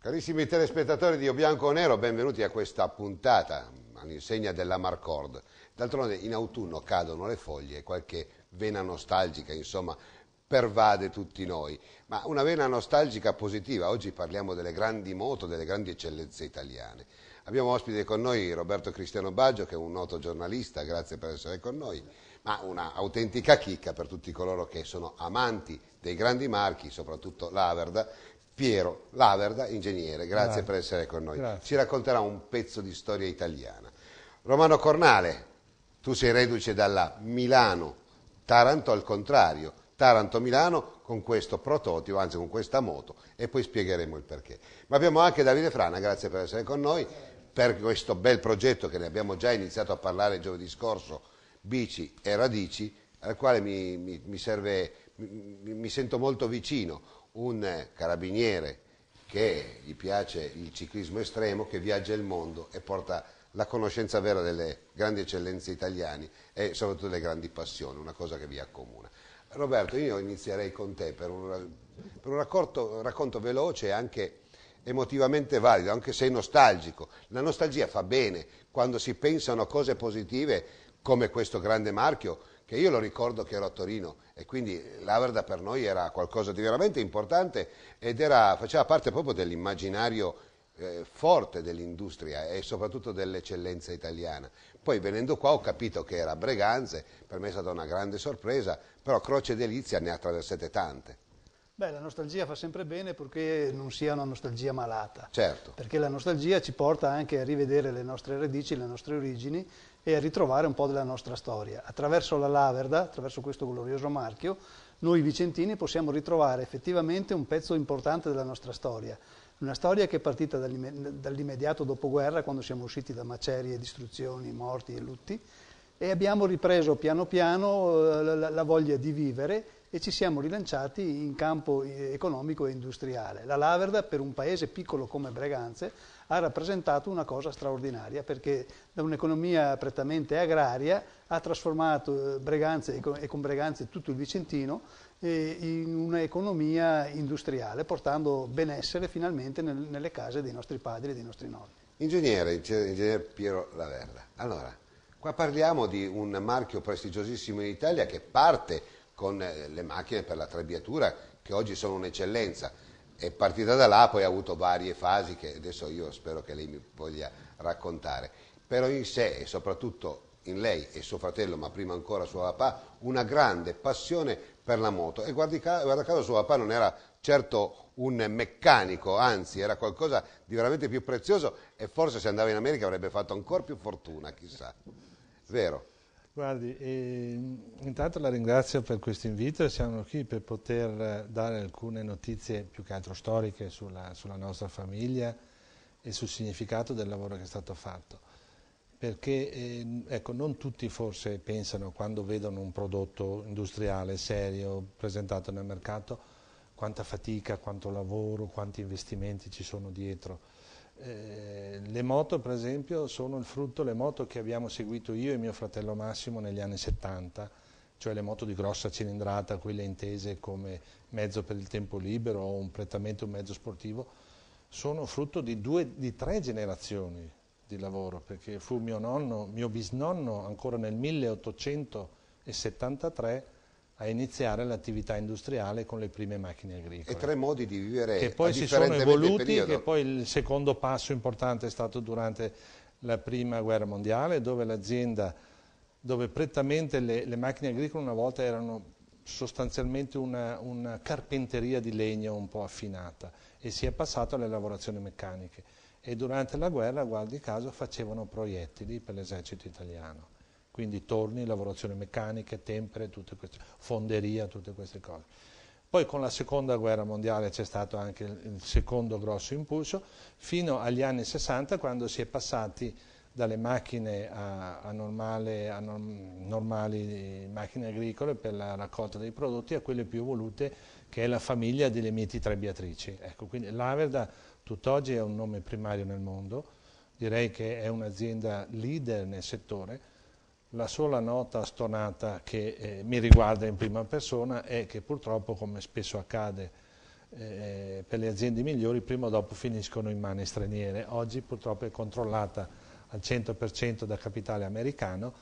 Carissimi telespettatori di O Bianco o Nero, benvenuti a questa puntata all'insegna della Marcord. D'altronde in autunno cadono le foglie e qualche vena nostalgica, insomma, pervade tutti noi. Ma una vena nostalgica positiva. Oggi parliamo delle grandi moto, delle grandi eccellenze italiane. Abbiamo ospite con noi Roberto Cristiano Baggio, che è un noto giornalista, grazie per essere con noi, ma una autentica chicca per tutti coloro che sono amanti dei grandi marchi, soprattutto l'Averda. Piero Laverda, ingegnere, grazie per essere con noi. Grazie. Ci racconterà un pezzo di storia italiana. Romano Cornale, tu sei reduce dalla Milano-Taranto al contrario, Taranto-Milano con questo prototipo, anzi con questa moto, e poi spiegheremo il perché. Ma abbiamo anche Davide Frana, grazie per essere con noi, per questo bel progetto che ne abbiamo già iniziato a parlare giovedì scorso, Bici e Radici, al quale mi sento molto vicino. Un carabiniere che gli piace il ciclismo estremo, che viaggia il mondo e porta la conoscenza vera delle grandi eccellenze italiane e soprattutto delle grandi passioni, una cosa che vi accomuna. Roberto, io inizierei con te per un racconto veloce e anche emotivamente valido, anche se nostalgico. La nostalgia fa bene quando si pensano a cose positive come questo grande marchio, che io lo ricordo che ero a Torino e quindi l'Averda per noi era qualcosa di veramente importante ed faceva parte proprio dell'immaginario forte dell'industria e soprattutto dell'eccellenza italiana. Poi venendo qua ho capito che era Breganze, per me è stata una grande sorpresa, però Croce Delizia ne ha attraversate tante. Beh, la nostalgia fa sempre bene purché non sia una nostalgia malata. Certo. Perché la nostalgia ci porta anche a rivedere le nostre radici, le nostre origini e a ritrovare un po' della nostra storia. Attraverso la Laverda, attraverso questo glorioso marchio, noi vicentini possiamo ritrovare effettivamente un pezzo importante della nostra storia. Una storia che è partita dall'immediato dopoguerra, quando siamo usciti da macerie, distruzioni, morti e lutti, e abbiamo ripreso piano piano la voglia di vivere e ci siamo rilanciati in campo economico e industriale. La Laverda, per un paese piccolo come Breganze, ha rappresentato una cosa straordinaria, perché da un'economia prettamente agraria ha trasformato Breganze e con Breganze tutto il Vicentino in un'economia industriale, portando benessere finalmente nelle case dei nostri padri e dei nostri nonni. Ingegnere Piero Laverda. Allora, qua parliamo di un marchio prestigiosissimo in Italia che parte con le macchine per la trebbiatura, che oggi sono un'eccellenza. È partita da là, poi ha avuto varie fasi che adesso io spero che lei mi voglia raccontare. Però in sé e soprattutto in lei e suo fratello, ma prima ancora suo papà, una grande passione per la moto. E guarda caso suo papà non era certo un meccanico, anzi era qualcosa di veramente più prezioso e forse se andava in America avrebbe fatto ancora più fortuna, chissà. Vero? Guardi, intanto la ringrazio per questo invito e siamo qui per poter dare alcune notizie più che altro storiche sulla nostra famiglia e sul significato del lavoro che è stato fatto. Perché ecco, non tutti forse pensano, quando vedono un prodotto industriale serio presentato nel mercato, quanta fatica, quanto lavoro, quanti investimenti ci sono dietro. Le moto per esempio sono il frutto, le moto che abbiamo seguito io e mio fratello Massimo negli anni 70, cioè le moto di grossa cilindrata, quelle intese come mezzo per il tempo libero o prettamente un mezzo sportivo, sono frutto di 3 generazioni di lavoro, perché fu mio bisnonno ancora nel 1873 a iniziare l'attività industriale con le prime macchine agricole. E 3 modi di vivere che poi a si sono differentemente evoluti, che poi il secondo passo importante è stato durante la prima guerra mondiale, dove dove prettamente le macchine agricole una volta erano sostanzialmente una carpenteria di legno un po' affinata e si è passato alle lavorazioni meccaniche. E durante la guerra, guardi caso, facevano proiettili per l'esercito italiano. Quindi torni, lavorazioni meccaniche, tempere, tutte queste, fonderia, tutte queste cose. Poi con la seconda guerra mondiale c'è stato anche il secondo grosso impulso, fino agli anni 60 quando si è passati dalle macchine a normali macchine agricole per la raccolta dei prodotti a quelle più evolute, che è la famiglia delle miti trebbiatrici. Ecco, quindi l'Averda tutt'oggi è un nome primario nel mondo, direi che è un'azienda leader nel settore. La sola nota stonata che mi riguarda in prima persona è che purtroppo, come spesso accade per le aziende migliori, prima o dopo finiscono in mani straniere. Oggi purtroppo è controllata al 100% da capitale americano.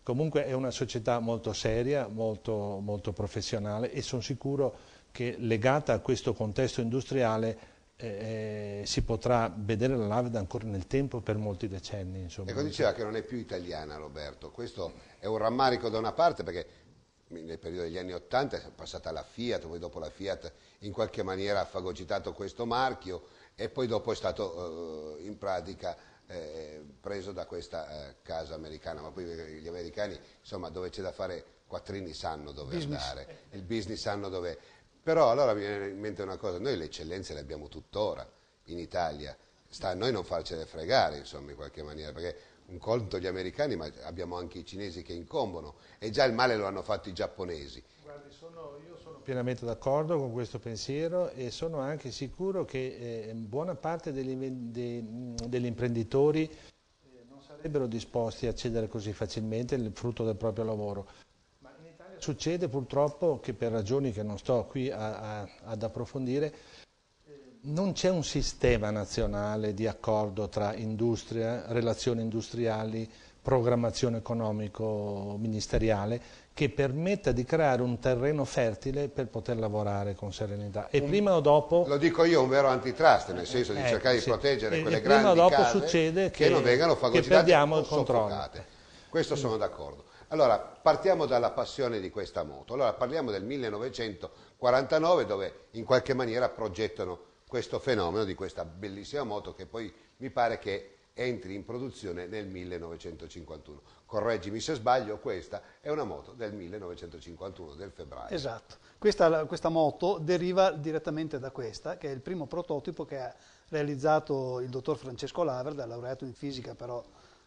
Comunque è una società molto seria, molto, molto professionale, e sono sicuro che legata a questo contesto industriale si potrà vedere la Laveda ancora nel tempo per molti decenni. Insomma. Ecco, diceva che non è più italiana, Roberto. Questo è un rammarico da una parte, perché nel periodo degli anni '80 è passata la Fiat, poi dopo la Fiat in qualche maniera ha fagocitato questo marchio e poi dopo è stato in pratica preso da questa casa americana, ma poi gli americani, insomma, dove c'è da fare quattrini sanno dove andare, il business sanno dove. Però allora mi viene in mente una cosa: noi le eccellenze le abbiamo tuttora in Italia, sta a noi non farcele fregare, insomma, in qualche maniera, perché un conto gli americani, ma abbiamo anche i cinesi che incombono, e già il male lo hanno fatto i giapponesi. Guardi, io sono pienamente d'accordo con questo pensiero, e sono anche sicuro che buona parte degli imprenditori non sarebbero disposti a cedere così facilmente il frutto del proprio lavoro. Ma in Italia succede purtroppo che, per ragioni che non sto qui ad approfondire, non c'è un sistema nazionale di accordo tra industria, relazioni industriali, programmazione economico-ministeriale che permetta di creare un terreno fertile per poter lavorare con serenità. E prima o dopo... Lo dico io, un vero antitrust, nel senso di cercare di proteggere quelle grandi prima o dopo case succede che non vengano fagocitate o il controllo. soffocate. Questo sono d'accordo. Allora, partiamo dalla passione di questa moto. Allora, parliamo del 1949, dove in qualche maniera progettano questo fenomeno di questa bellissima moto, che poi mi pare che entri in produzione nel 1951. Correggimi se sbaglio, questa è una moto del 1951, del febbraio. Esatto, questa moto deriva direttamente da questa, che è il primo prototipo che ha realizzato il dottor Francesco Laverda, laureato in fisica però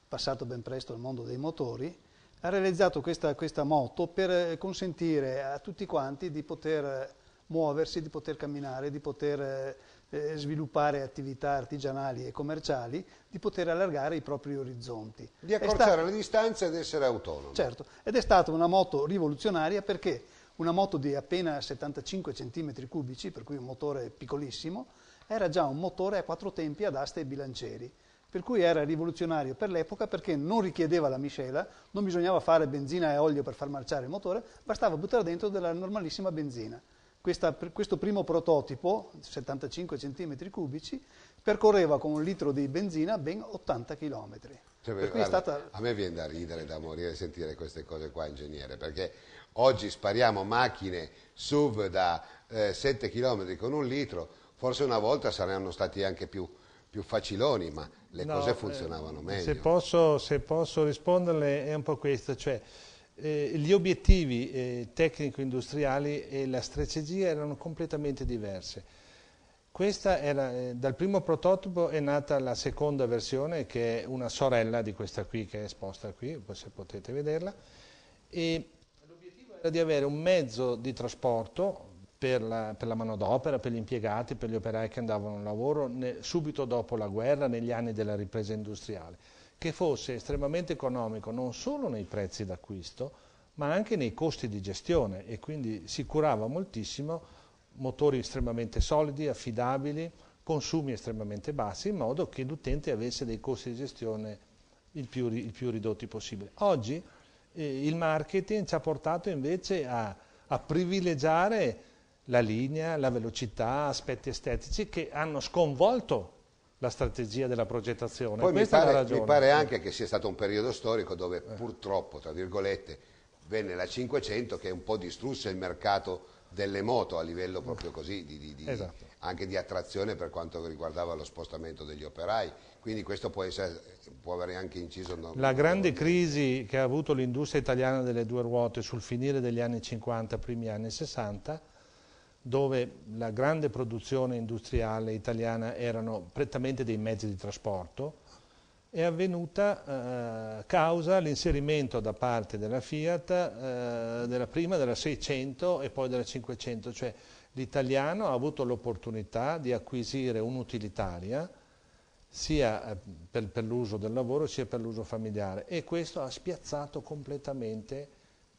passato ben presto al mondo dei motori. Ha realizzato questa moto per consentire a tutti quanti di poter muoversi, di poter camminare, di poter sviluppare attività artigianali e commerciali, di poter allargare i propri orizzonti. Di accorciare le distanze ed essere autonomo. Certo, ed è stata una moto rivoluzionaria, perché una moto di appena 75 cm3, per cui un motore piccolissimo, era già un motore a 4 tempi ad aste e bilancieri, per cui era rivoluzionario per l'epoca, perché non richiedeva la miscela, non bisognava fare benzina e olio per far marciare il motore, bastava buttare dentro della normalissima benzina. Questo primo prototipo, 75 cm3, percorreva con 1 litro di benzina ben 80 km. Guarda, a me viene da ridere, da morire, sentire queste cose qua, ingegnere, perché oggi spariamo macchine SUV da 7 km con 1 litro, forse una volta saranno stati anche più faciloni, ma le cose funzionavano meglio. Se posso risponderle è un po' questo, cioè gli obiettivi tecnico-industriali e la strategia erano completamente diverse. Questa era, dal primo prototipo è nata la seconda versione, che è una sorella di questa qui, che è esposta qui, se potete vederla, e l'obiettivo era di avere un mezzo di trasporto per la manodopera, per gli impiegati, per gli operai che andavano al lavoro subito dopo la guerra, negli anni della ripresa industriale, che fosse estremamente economico non solo nei prezzi d'acquisto, ma anche nei costi di gestione, e quindi si curava moltissimo motori estremamente solidi, affidabili, consumi estremamente bassi, in modo che l'utente avesse dei costi di gestione il più ridotti possibile. Oggi il marketing ci ha portato invece a privilegiare la linea, la velocità, aspetti estetici che hanno sconvolto la strategia della progettazione. Poi mi pare anche che sia stato un periodo storico dove purtroppo, tra virgolette, venne la 500 che un po' distrusse il mercato delle moto a livello proprio così, esatto, anche di attrazione per quanto riguardava lo spostamento degli operai, quindi questo può avere anche inciso. La grande crisi che ha avuto l'industria italiana delle due ruote sul finire degli anni 50, primi anni 60, dove la grande produzione industriale italiana erano prettamente dei mezzi di trasporto, è avvenuta causa l'inserimento da parte della Fiat della prima, della 600 e poi della 500, cioè l'italiano ha avuto l'opportunità di acquisire un'utilitaria sia per l'uso del lavoro sia per l'uso familiare, e questo ha spiazzato completamente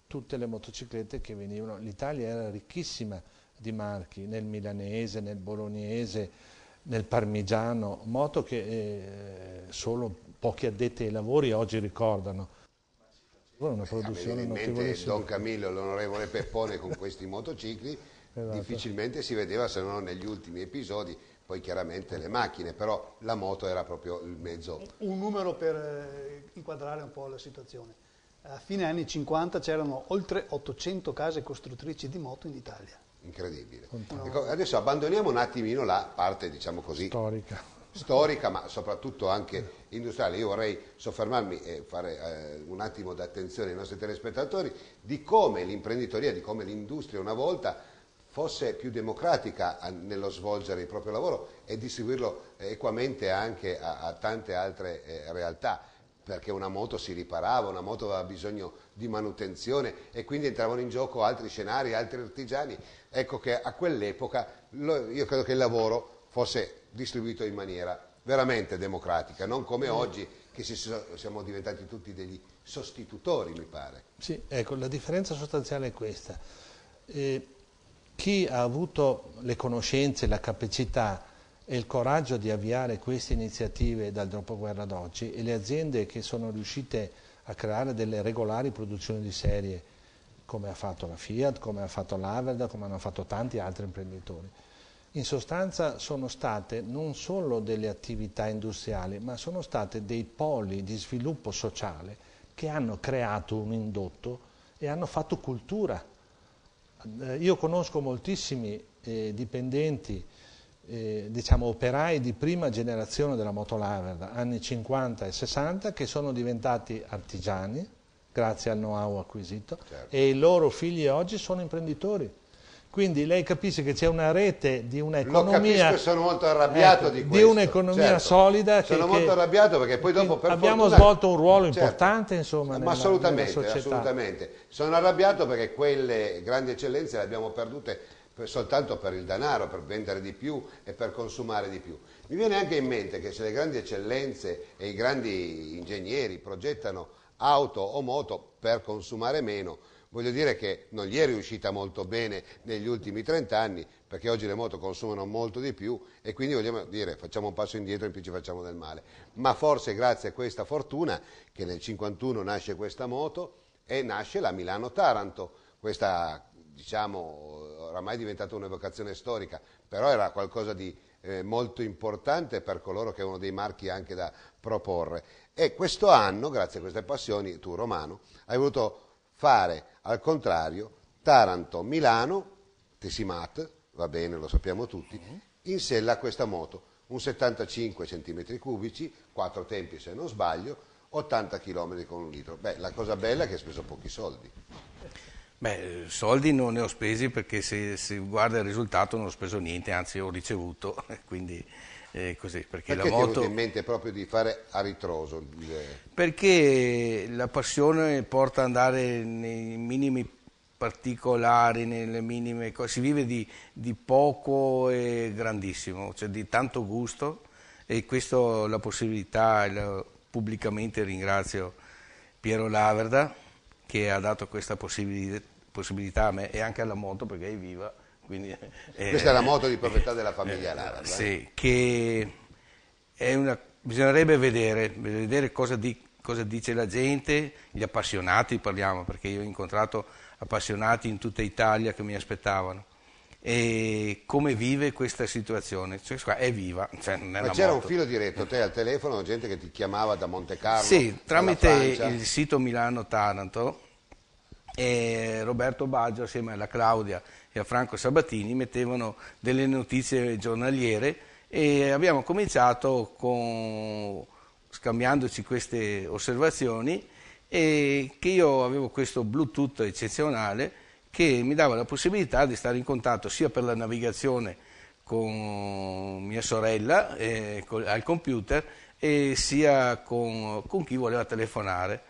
tutte le motociclette che venivano. L'Italia era ricchissima di marchi, nel milanese, nel bolognese, nel parmigiano, moto che solo pochi addetti ai lavori oggi ricordano. Una produzione notevolissima. Don Camillo, l'onorevole Peppone con questi motocicli, esatto, difficilmente si vedeva se non negli ultimi episodi, poi chiaramente le macchine, però la moto era proprio il mezzo. Un numero per inquadrare un po' la situazione. A fine anni 50 c'erano oltre 800 case costruttrici di moto in Italia. Incredibile. Ecco, adesso abbandoniamo un attimino la parte, diciamo così, storica, ma soprattutto anche industriale. Io vorrei soffermarmi e fare un attimo d'attenzione ai nostri telespettatori di come l'imprenditoria, di come l'industria una volta fosse più democratica nello svolgere il proprio lavoro e distribuirlo equamente anche a tante altre realtà, perché una moto si riparava, una moto aveva bisogno di manutenzione e quindi entravano in gioco altri scenari, altri artigiani. Ecco che a quell'epoca io credo che il lavoro fosse distribuito in maniera veramente democratica, non come oggi che siamo diventati tutti degli sostitutori, mi pare. Sì, ecco, la differenza sostanziale è questa. Chi ha avuto le conoscenze, la capacità e il coraggio di avviare queste iniziative dal dopoguerra ad oggi, e le aziende che sono riuscite a creare delle regolari produzioni di serie, come ha fatto la Fiat, come ha fatto l'Averda, come hanno fatto tanti altri imprenditori, in sostanza sono state non solo delle attività industriali, ma sono state dei poli di sviluppo sociale che hanno creato un indotto e hanno fatto cultura. Io conosco moltissimi dipendenti, diciamo operai di prima generazione della Motolaverda, anni 50 e 60, che sono diventati artigiani grazie al know-how acquisito, certo, e i loro figli oggi sono imprenditori. Quindi lei capisce che c'è una rete di un'economia. Lo capisco, sono molto arrabbiato di questo. Di un'economia, certo, solida. Sono molto arrabbiato perché poi dopo per abbiamo fortuna, svolto un ruolo importante, certo, insomma, ma assolutamente, nella società. Assolutamente. Sono arrabbiato perché quelle grandi eccellenze le abbiamo perdute soltanto per il denaro, per vendere di più e per consumare di più. Mi viene anche in mente che se le grandi eccellenze e i grandi ingegneri progettano auto o moto per consumare meno, voglio dire che non gli è riuscita molto bene negli ultimi 30 anni, perché oggi le moto consumano molto di più e quindi vogliamo dire facciamo un passo indietro e in più ci facciamo del male. Ma forse grazie a questa fortuna che nel 51 nasce questa moto e nasce la Milano-Taranto, questa diciamo oramai è diventata un'evocazione storica, però era qualcosa di molto importante per coloro che avevano dei marchi anche da proporre. E questo anno, grazie a queste passioni, tu Romano, hai voluto fare al contrario Taranto-Milano, Tessimat, va bene, lo sappiamo tutti, in sella a questa moto, un 75 cm3, 4 tempi se non sbaglio, 80 km con 1 litro. Beh, la cosa bella è che hai speso pochi soldi. Beh, soldi non ne ho spesi perché se guarda il risultato non ho speso niente, anzi ho ricevuto, quindi così. Perché la moto... ti è venuto in mente proprio di fare a ritroso? Perché la passione porta ad andare nei minimi particolari, nelle minime cose, si vive di poco e grandissimo, cioè di tanto gusto, e questo la possibilità, pubblicamente ringrazio Piero Laverda che ha dato questa possibilità a me e anche alla moto perché è viva. Quindi, questa è la moto di proprietà della famiglia Laverda. Sì, che è bisognerebbe vedere cosa dice la gente, gli appassionati parliamo, perché io ho incontrato appassionati in tutta Italia che mi aspettavano, e come vive questa situazione, cioè, è viva, cioè, non è. Ma c'era un filo diretto, te al telefono, gente che ti chiamava da Monte Carlo? Sì, tramite il sito Milano-Taranto, e Roberto Baggio assieme alla Claudia e a Franco Sabatini mettevano delle notizie giornaliere e abbiamo cominciato scambiandoci queste osservazioni, e che io avevo questo Bluetooth eccezionale che mi dava la possibilità di stare in contatto sia per la navigazione con mia sorella al computer e sia con chi voleva telefonare.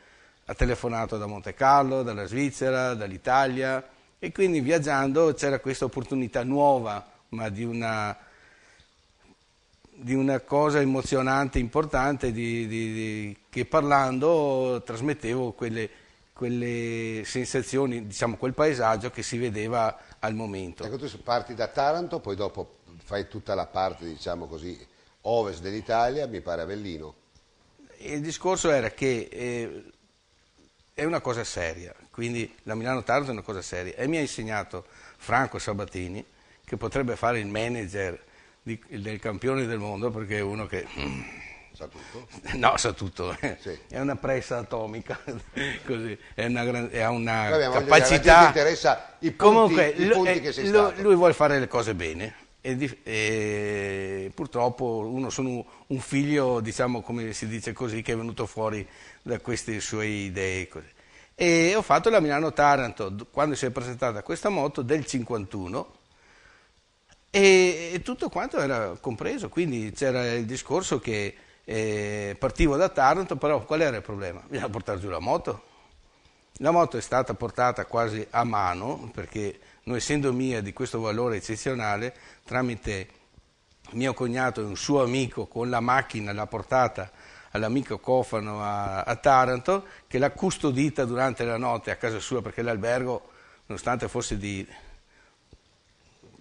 Ha telefonato da Monte Carlo, dalla Svizzera, dall'Italia, e quindi viaggiando c'era questa opportunità nuova, ma di una cosa emozionante, importante, che parlando trasmettevo quelle sensazioni, diciamo quel paesaggio che si vedeva al momento. Ecco, tu parti da Taranto, poi dopo fai tutta la parte, diciamo così, ovest dell'Italia, mi pare Avellino. Il discorso era che è una cosa seria, quindi la Milano-Taranto è una cosa seria, e mi ha insegnato Franco Sabatini, che potrebbe fare il manager del campione del mondo, perché è uno che sa tutto. No, sa tutto, Sì. È una pressa atomica, così, ha una Vabbè, capacità. Mi interessa i punti, Comunque, che sei stato. lui vuole fare le cose bene e purtroppo sono un figlio, diciamo, come si dice così, che è venuto fuori da queste sue idee così. E ho fatto la Milano-Taranto quando si è presentata questa moto del 51 e tutto quanto era compreso, quindi c'era il discorso che partivo da Taranto, però qual era il problema? Bisogna portare giù la moto. La moto è stata portata quasi a mano, perché non essendo mia di questo valore eccezionale, tramite mio cognato e un suo amico con la macchina l'ha portata all'amico Cofano a Taranto, che l'ha custodita durante la notte a casa sua, perché l'albergo, nonostante fosse di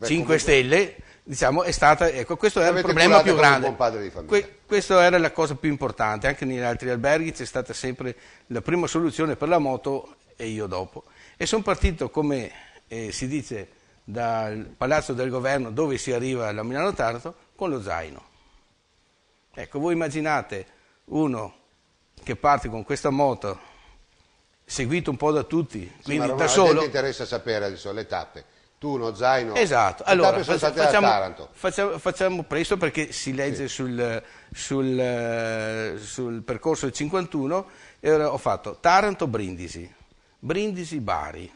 5 stelle, diciamo, è stata, ecco, questo era il problema più grande. Un padre di famiglia. Questa era la cosa più importante. Anche negli altri alberghi c'è stata sempre la prima soluzione per la moto e io dopo. E sono partito, come si dice, dal Palazzo del Governo, dove si arriva alla Milano-Taranto, con lo zaino. Ecco, voi immaginate uno che parte con questa moto, seguito un po' da tutti, quindi ma da solo. Mi interessa sapere adesso le tappe. Tu uno zaino. Esatto, Le allora tappe sono state a Taranto. facciamo presto, perché si legge sul percorso del 51. Ho fatto Taranto Brindisi, Brindisi Bari,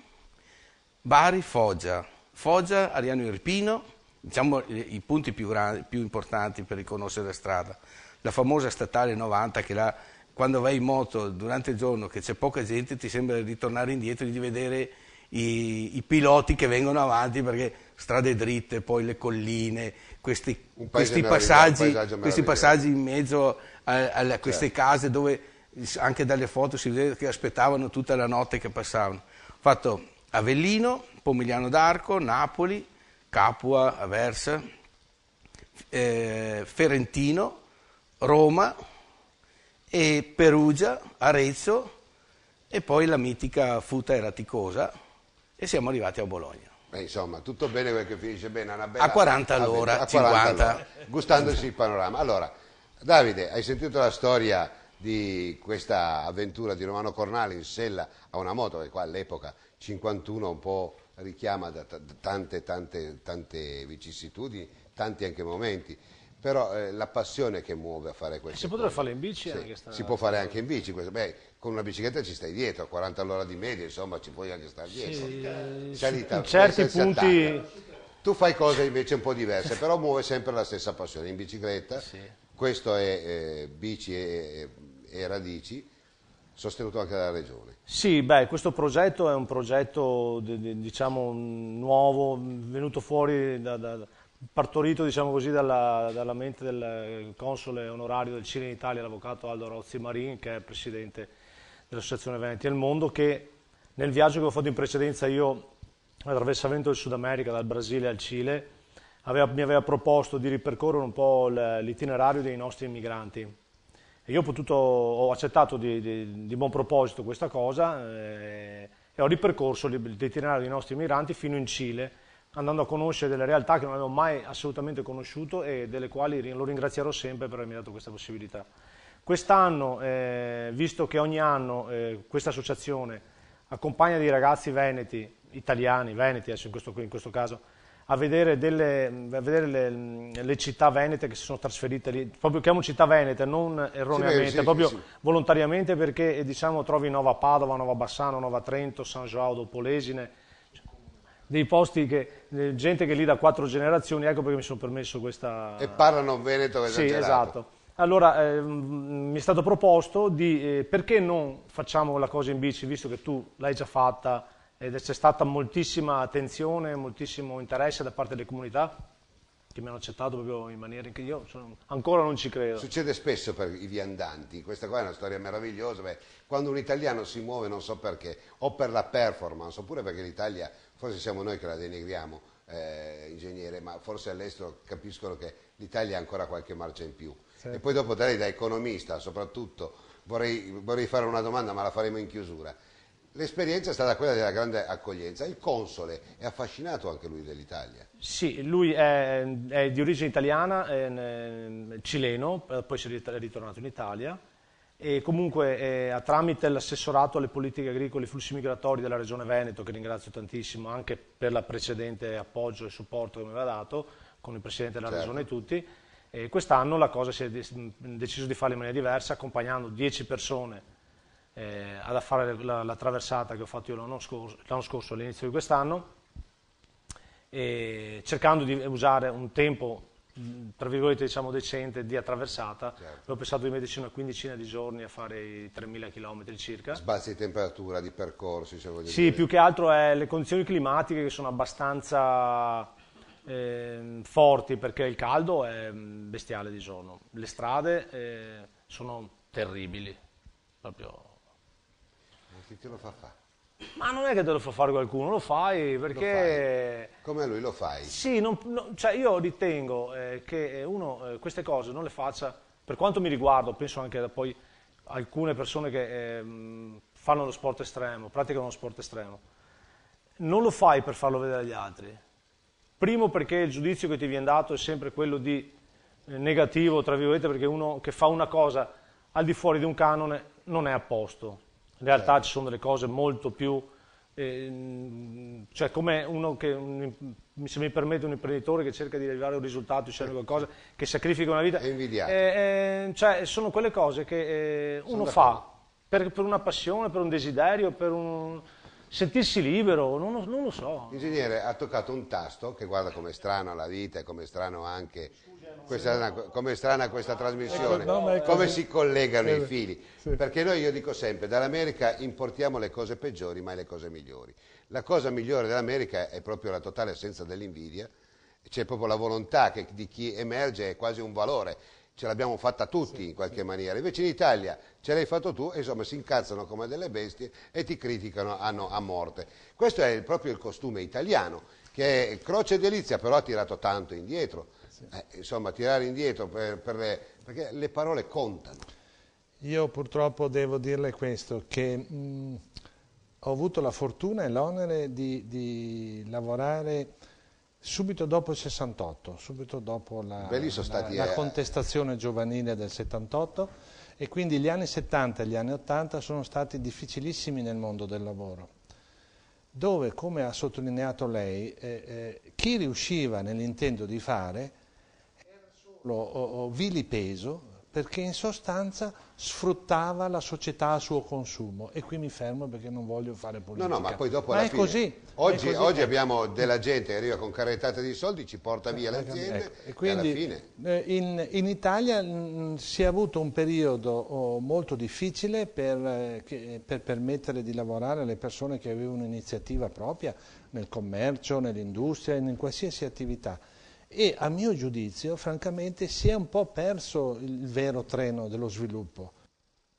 Bari Foggia, Foggia Ariano Irpino, diciamo i punti più importanti per riconoscere la strada. La famosa statale 90, che là, quando vai in moto durante il giorno, che c'è poca gente, ti sembra di tornare indietro e di vedere i piloti che vengono avanti, perché strade dritte, poi le colline, questi passaggi in mezzo a queste case, dove anche dalle foto si vede che aspettavano tutta la notte che passavano. Ho fatto Avellino, Pomigliano d'Arco, Napoli, Capua, Aversa, Ferentino, Roma, e Perugia, Arezzo, e poi la mitica Futa Eraticosa, e siamo arrivati a Bologna. Insomma, tutto bene quel che finisce bene. Una bella A 40 all'ora, 50. all'ora, gustandosi il panorama. Allora, Davide, hai sentito la storia di questa avventura di Romano Cornale in sella a una moto, che qua all'epoca 51 un po' richiama da tante vicissitudini, tanti anche momenti. Però la passione che muove a fare questo. Si potrebbe farla in bici? Sì, si può fare anche in bici. Con una bicicletta ci stai dietro, a 40 all'ora di media, insomma, ci puoi anche stare dietro. Salita, in certi punti. Tu fai cose invece un po' diverse, però muove sempre la stessa passione. In bicicletta, sì. Questo è bici e radici, sostenuto anche dalla Regione. Sì, beh, questo progetto è un progetto, diciamo, nuovo, venuto fuori partorito, diciamo così, dalla mente del console onorario del Cile in Italia, l'avvocato Aldo Rozzi Marin, che è presidente dell'Associazione Veneti al Mondo, che nel viaggio che ho fatto in precedenza io, attraversamento del Sud America, dal Brasile al Cile, mi aveva proposto di ripercorrere un po' l'itinerario dei nostri immigranti. E io ho accettato di buon proposito questa cosa e ho ripercorso l'itinerario dei nostri immigranti fino in Cile, andando a conoscere delle realtà che non avevo mai assolutamente conosciuto e delle quali lo ringrazierò sempre per avermi dato questa possibilità. Quest'anno, visto che ogni anno questa associazione accompagna dei ragazzi veneti, italiani, veneti adesso in questo caso, a vedere le città venete che si sono trasferite lì, proprio chiamo città venete, non erroneamente, proprio volontariamente, perché diciamo trovi Nova Padova, Nova Bassano, Nova Trento, San João do Polesine, dei posti che, gente che è lì da 4 generazioni, ecco perché mi sono permesso questa... E parlano veneto Sì, esagerato. esatto. Allora, mi è stato proposto di, perché non facciamo la cosa in bici, visto che tu l'hai già fatta ed c'è stata moltissima attenzione, moltissimo interesse da parte delle comunità, che mi hanno accettato proprio in maniera che io ancora non ci credo. Succede spesso per i viandanti, questa qua è una storia meravigliosa, quando un italiano si muove non so perché, o per la performance, oppure perché l'Italia, forse siamo noi che la denigriamo, ingegnere, ma forse all'estero capiscono che l'Italia ha ancora qualche marcia in più. Sì. E poi dopo da lei, da economista soprattutto, vorrei fare una domanda, ma la faremo in chiusura. L'esperienza è stata quella della grande accoglienza. Il console è affascinato anche lui dell'Italia. Sì, lui è di origine italiana, è cileno, poi si è ritornato in Italia e comunque tramite l'assessorato alle politiche agricole e flussi migratori della Regione Veneto, che ringrazio tantissimo anche per la precedente appoggio e supporto che mi aveva dato, con il Presidente della Regione e tutti, e quest'anno la cosa si è deciso di fare in maniera diversa, accompagnando 10 persone a fare la traversata che ho fatto io l'anno scorso all'inizio di quest'anno, e cercando di usare un tempo tra virgolette diciamo decente di attraversata. Ho pensato di metterci una quindicina di giorni a fare i 3.000 km circa. Sbalzi di temperatura, di percorsi, se voglio sì, dire. Più che altro è le condizioni climatiche che sono abbastanza forti, perché il caldo è bestiale di giorno, le strade sono terribili proprio. Chi te lo fa fare? Ma non è che te lo fa fare qualcuno, lo fai perché... Come lui lo fai? Sì, cioè io ritengo che uno queste cose non le faccia, per quanto mi riguarda, penso anche da poi alcune persone che fanno lo sport estremo, praticano lo sport estremo, non lo fai per farlo vedere agli altri. Primo perché il giudizio che ti viene dato è sempre quello di negativo, tra virgolette, perché uno che fa una cosa al di fuori di un canone non è a posto. In realtà ci sono delle cose molto più, cioè come uno che, se mi permette, un imprenditore che cerca di arrivare a un risultato, cioè qualcosa che sacrifica una vita, è invidiato. Cioè sono quelle cose che uno fa per una passione, per un desiderio, per un sentirsi libero, non lo so. Ingegnere, ha toccato un tasto che guarda com'è strana la vita e com'è strano anche com'è strana questa trasmissione, come si collegano i fili, perché io dico sempre, dall'America importiamo le cose peggiori ma le cose migliori. La cosa migliore dell'America è proprio la totale assenza dell'invidia, c'è proprio la volontà di chi emerge, è quasi un valore, ce l'abbiamo fatta tutti in qualche maniera, invece in Italia ce l'hai fatto tu e insomma si incazzano come delle bestie e ti criticano a morte. Questo è proprio il costume italiano, che è croce e delizia, però ha tirato tanto indietro. Insomma, tirare indietro perché le parole contano. Io purtroppo devo dirle questo, che ho avuto la fortuna e l'onere di lavorare subito dopo il 68, subito dopo la contestazione giovanile del 78, e quindi gli anni 70 e gli anni 80 sono stati difficilissimi nel mondo del lavoro, dove, come ha sottolineato lei, chi riusciva nell'intento di fare vilipeso, perché in sostanza sfruttava la società a suo consumo. E qui mi fermo perché non voglio fare politica. No, ma poi dopo ma alla è fine, così. Oggi abbiamo della gente che arriva con carrettate di soldi, ci porta via le aziende, e quindi alla fine... in Italia si è avuto un periodo molto difficile per permettere di lavorare alle persone che avevano iniziativa propria nel commercio, nell'industria, in qualsiasi attività. E a mio giudizio, francamente, si è un po' perso il vero treno dello sviluppo.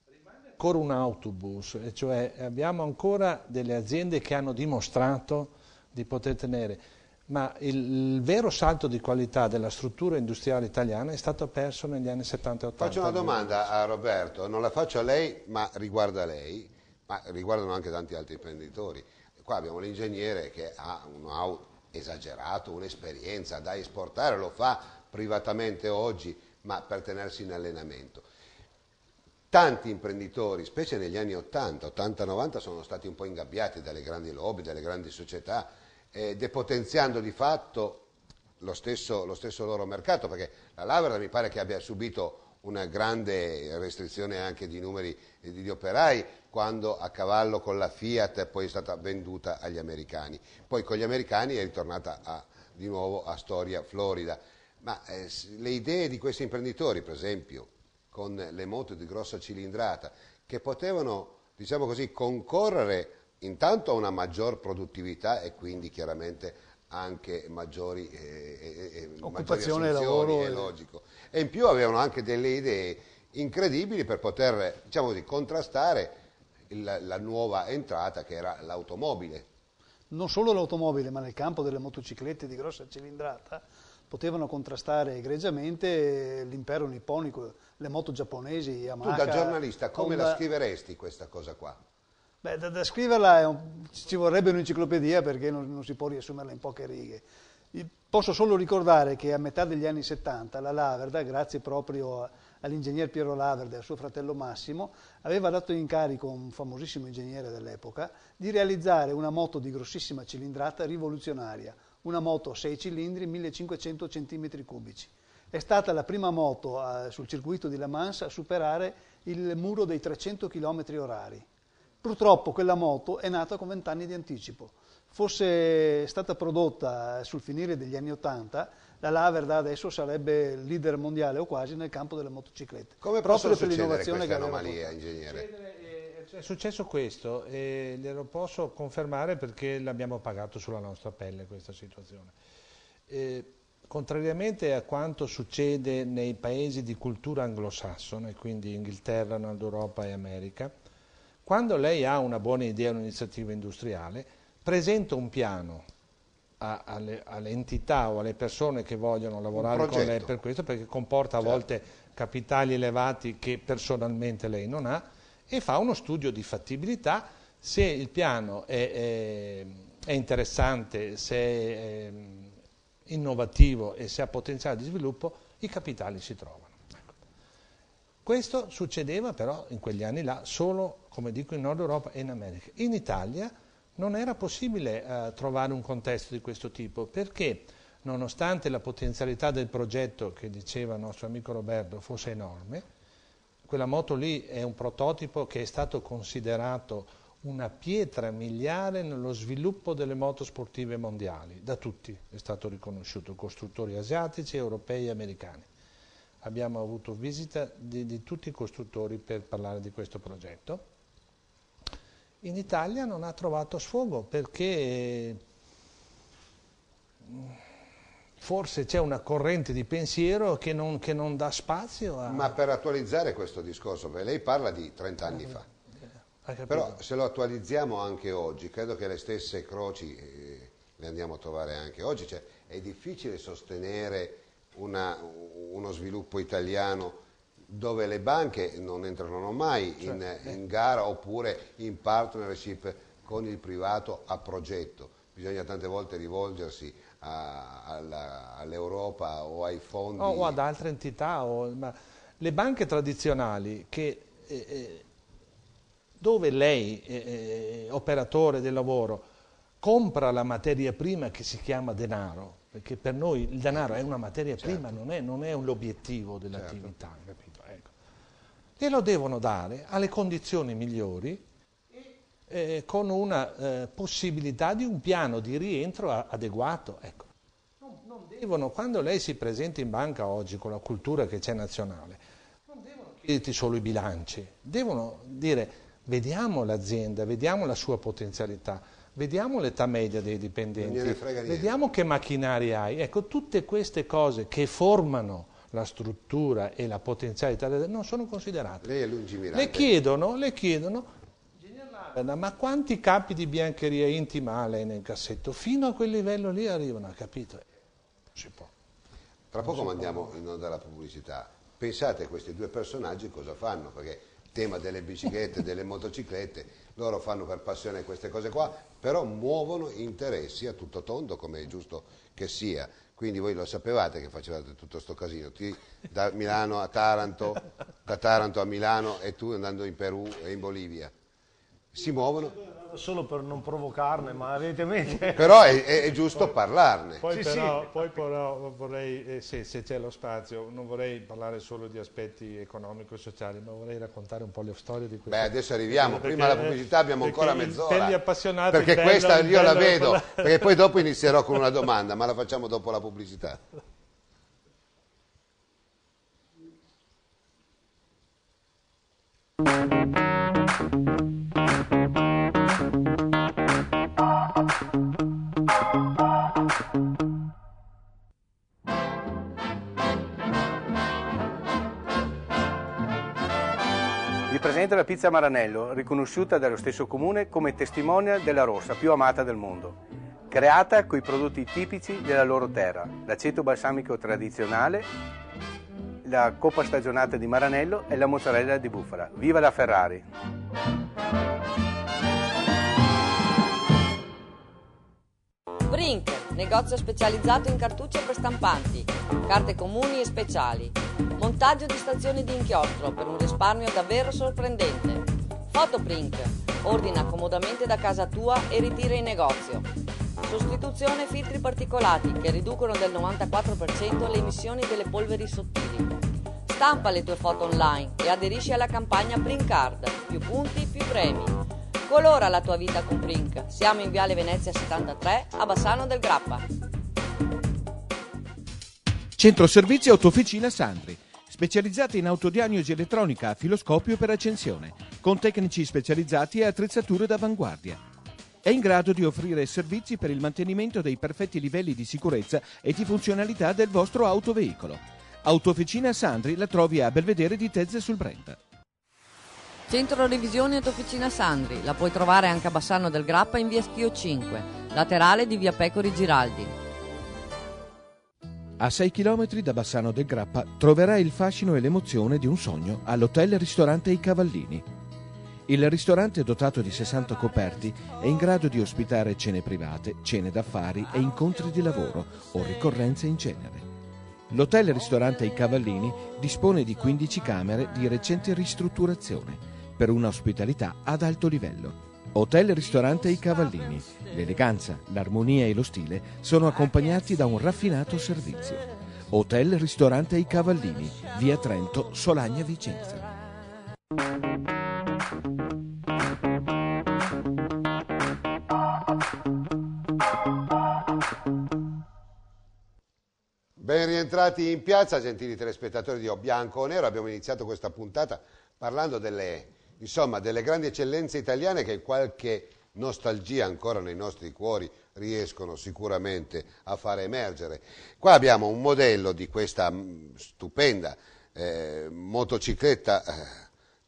Rimane ancora un autobus, cioè abbiamo ancora delle aziende che hanno dimostrato di poter tenere, ma il vero salto di qualità della struttura industriale italiana è stato perso negli anni 70 e 80. Faccio una domanda a Roberto, non la faccio a lei, ma riguarda lei, ma riguardano anche tanti altri imprenditori. Qua abbiamo l'ingegnere che ha un'auto esagerato, un'esperienza da esportare, lo fa privatamente oggi, ma per tenersi in allenamento. Tanti imprenditori, specie negli anni 80, 80-90, sono stati un po' ingabbiati dalle grandi lobby, dalle grandi società, depotenziando di fatto lo stesso loro mercato, perché la Laverda mi pare che abbia subito una grande restrizione anche di numeri di operai quando a cavallo con la Fiat poi è stata venduta agli americani. Poi con gli americani è ritornata di nuovo a storia florida. Ma le idee di questi imprenditori, per esempio, con le moto di grossa cilindrata, che potevano, diciamo così, concorrere intanto a una maggior produttività e quindi chiaramente anche maggiori occupazione, assunzioni, lavoro, è logico. E in più avevano anche delle idee incredibili per poter, diciamo così, contrastare la nuova entrata che era l'automobile. Non solo l'automobile, ma nel campo delle motociclette di grossa cilindrata potevano contrastare egregiamente l'impero nipponico, le moto giapponesi, Yamaha. Tu da giornalista come la scriveresti questa cosa qua? Beh, da scriverla ci vorrebbe un'enciclopedia perché non si può riassumerla in poche righe. Posso solo ricordare che a metà degli anni 70 la Laverda, grazie proprio all'ingegner Piero Laverda e a suo fratello Massimo, aveva dato incarico a un famosissimo ingegnere dell'epoca di realizzare una moto di grossissima cilindrata rivoluzionaria, una moto a 6 cilindri, 1500 cm3. È stata la prima moto sul circuito di Le Mans a superare il muro dei 300 km/h. Purtroppo quella moto è nata con 20 anni di anticipo. Fosse stata prodotta sul finire degli anni 80, la Laverda adesso sarebbe leader mondiale o quasi nel campo delle motociclette. Come possono succedere queste anomalie, ingegnere? È successo questo e glielo posso confermare perché l'abbiamo pagato sulla nostra pelle questa situazione. Contrariamente a quanto succede nei paesi di cultura anglosassone, quindi Inghilterra, Nord Europa e America, quando lei ha una buona idea, un'iniziativa industriale, presenta un piano alle entità o alle persone che vogliono lavorare con lei per questo, perché comporta a volte capitali elevati che personalmente lei non ha, e fa uno studio di fattibilità. Se il piano è interessante, se è innovativo e se ha potenziale di sviluppo, i capitali si trovano. Questo succedeva però in quegli anni là solo, come dico, in Nord Europa e in America. In Italia non era possibile trovare un contesto di questo tipo perché, nonostante la potenzialità del progetto che diceva il nostro amico Roberto fosse enorme, quella moto lì è un prototipo che è stato considerato una pietra miliare nello sviluppo delle moto sportive mondiali, da tutti è stato riconosciuto, costruttori asiatici, europei e americani. Abbiamo avuto visita di tutti i costruttori per parlare di questo progetto. In Italia non ha trovato sfogo perché forse c'è una corrente di pensiero che non dà spazio a... Ma per attualizzare questo discorso, perché lei parla di 30 anni fa, però se lo attualizziamo anche oggi, credo che le stesse croci le andiamo a trovare anche oggi, cioè è difficile sostenere uno sviluppo italiano dove le banche non entrano mai in gara oppure in partnership con il privato a progetto. Bisogna tante volte rivolgersi all'Europa o ai fondi. O ad altre entità. Ma le banche tradizionali dove lei, operatore del lavoro, compra la materia prima che si chiama denaro, perché per noi il denaro è una materia prima, non è l'obiettivo dell'attività, capito? Ecco. Glielo devono dare alle condizioni migliori con una possibilità di un piano di rientro adeguato. Ecco. Non devono, quando lei si presenta in banca oggi con la cultura che c'è nazionale, non devono chiederti solo i bilanci, devono dire vediamo l'azienda, vediamo la sua potenzialità, vediamo l'età media dei dipendenti, vediamo che macchinari hai. Ecco, tutte queste cose che formano la struttura e la potenzialità non sono considerate. Lei è lungimirante. Le chiedono, ma quanti capi di biancheria intima ha lei nel cassetto? Fino a quel livello lì arrivano, capito? Non si può. Tra poco mandiamo in onda la pubblicità. Pensate a questi due personaggi cosa fanno, perché tema delle biciclette, delle motociclette, loro fanno per passione queste cose qua, però muovono interessi a tutto tondo, come è giusto che sia. Quindi voi lo sapevate che facevate tutto sto casino, da Milano a Taranto, da Taranto a Milano e tu andando in Perù e in Bolivia. si muovono. Solo per non provocarne, ma evidentemente... Però è giusto parlarne. Poi Sì, però vorrei, se c'è lo spazio, non vorrei parlare solo di aspetti economico-sociali, ma vorrei raccontare un po' le storie di questo. Beh, adesso arriviamo, prima alla pubblicità abbiamo ancora mezz'ora. Per gli appassionati, perché bello, questa io la vedo, bello. perché poi dopo inizierò con una domanda, ma la facciamo dopo la pubblicità. Vi presento la pizza Maranello, riconosciuta dallo stesso comune come testimonial della rossa più amata del mondo. Creata con i prodotti tipici della loro terra, l'aceto balsamico tradizionale, la coppa stagionata di Maranello e la mozzarella di bufala. Viva la Ferrari! Brink, negozio specializzato in cartucce prestampanti, carte comuni e speciali. Montaggio di stazioni di inchiostro per un risparmio davvero sorprendente. Fotoprint, ordina comodamente da casa tua e ritira in negozio. Sostituzione filtri particolati che riducono del 94% le emissioni delle polveri sottili. Stampa le tue foto online e aderisci alla campagna Print Card, più punti, più premi. Colora la tua vita con Prink. Siamo in Viale Venezia 73 a Bassano del Grappa. Centro Servizi Autofficina Sandri, specializzati in autodiagnosi elettronica a filoscopio per accensione, con tecnici specializzati e attrezzature d'avanguardia. È in grado di offrire servizi per il mantenimento dei perfetti livelli di sicurezza e di funzionalità del vostro autoveicolo. Autofficina Sandri la trovi a Belvedere di Tezze sul Brenta. Centro Revisione Autofficina Sandri. La puoi trovare anche a Bassano del Grappa in via Schio 5, laterale di via Pecori Giraldi. A 6 km da Bassano del Grappa troverai il fascino e l'emozione di un sogno all'Hotel Ristorante I Cavallini. Il ristorante, dotato di 60 coperti, è in grado di ospitare cene private, cene d'affari e incontri di lavoro o ricorrenze in genere. L'Hotel Ristorante I Cavallini dispone di 15 camere di recente ristrutturazione per una ospitalità ad alto livello. Hotel Ristorante I Cavallini. L'eleganza, l'armonia e lo stile sono accompagnati da un raffinato servizio. Hotel Ristorante I Cavallini, via Trento, Solagna, Vicenza. Ben rientrati in piazza, gentili telespettatori di O Bianco o Nero. Abbiamo iniziato questa puntata parlando delle grandi eccellenze italiane che qualche nostalgia ancora nei nostri cuori riescono sicuramente a fare emergere. Qua abbiamo un modello di questa stupenda motocicletta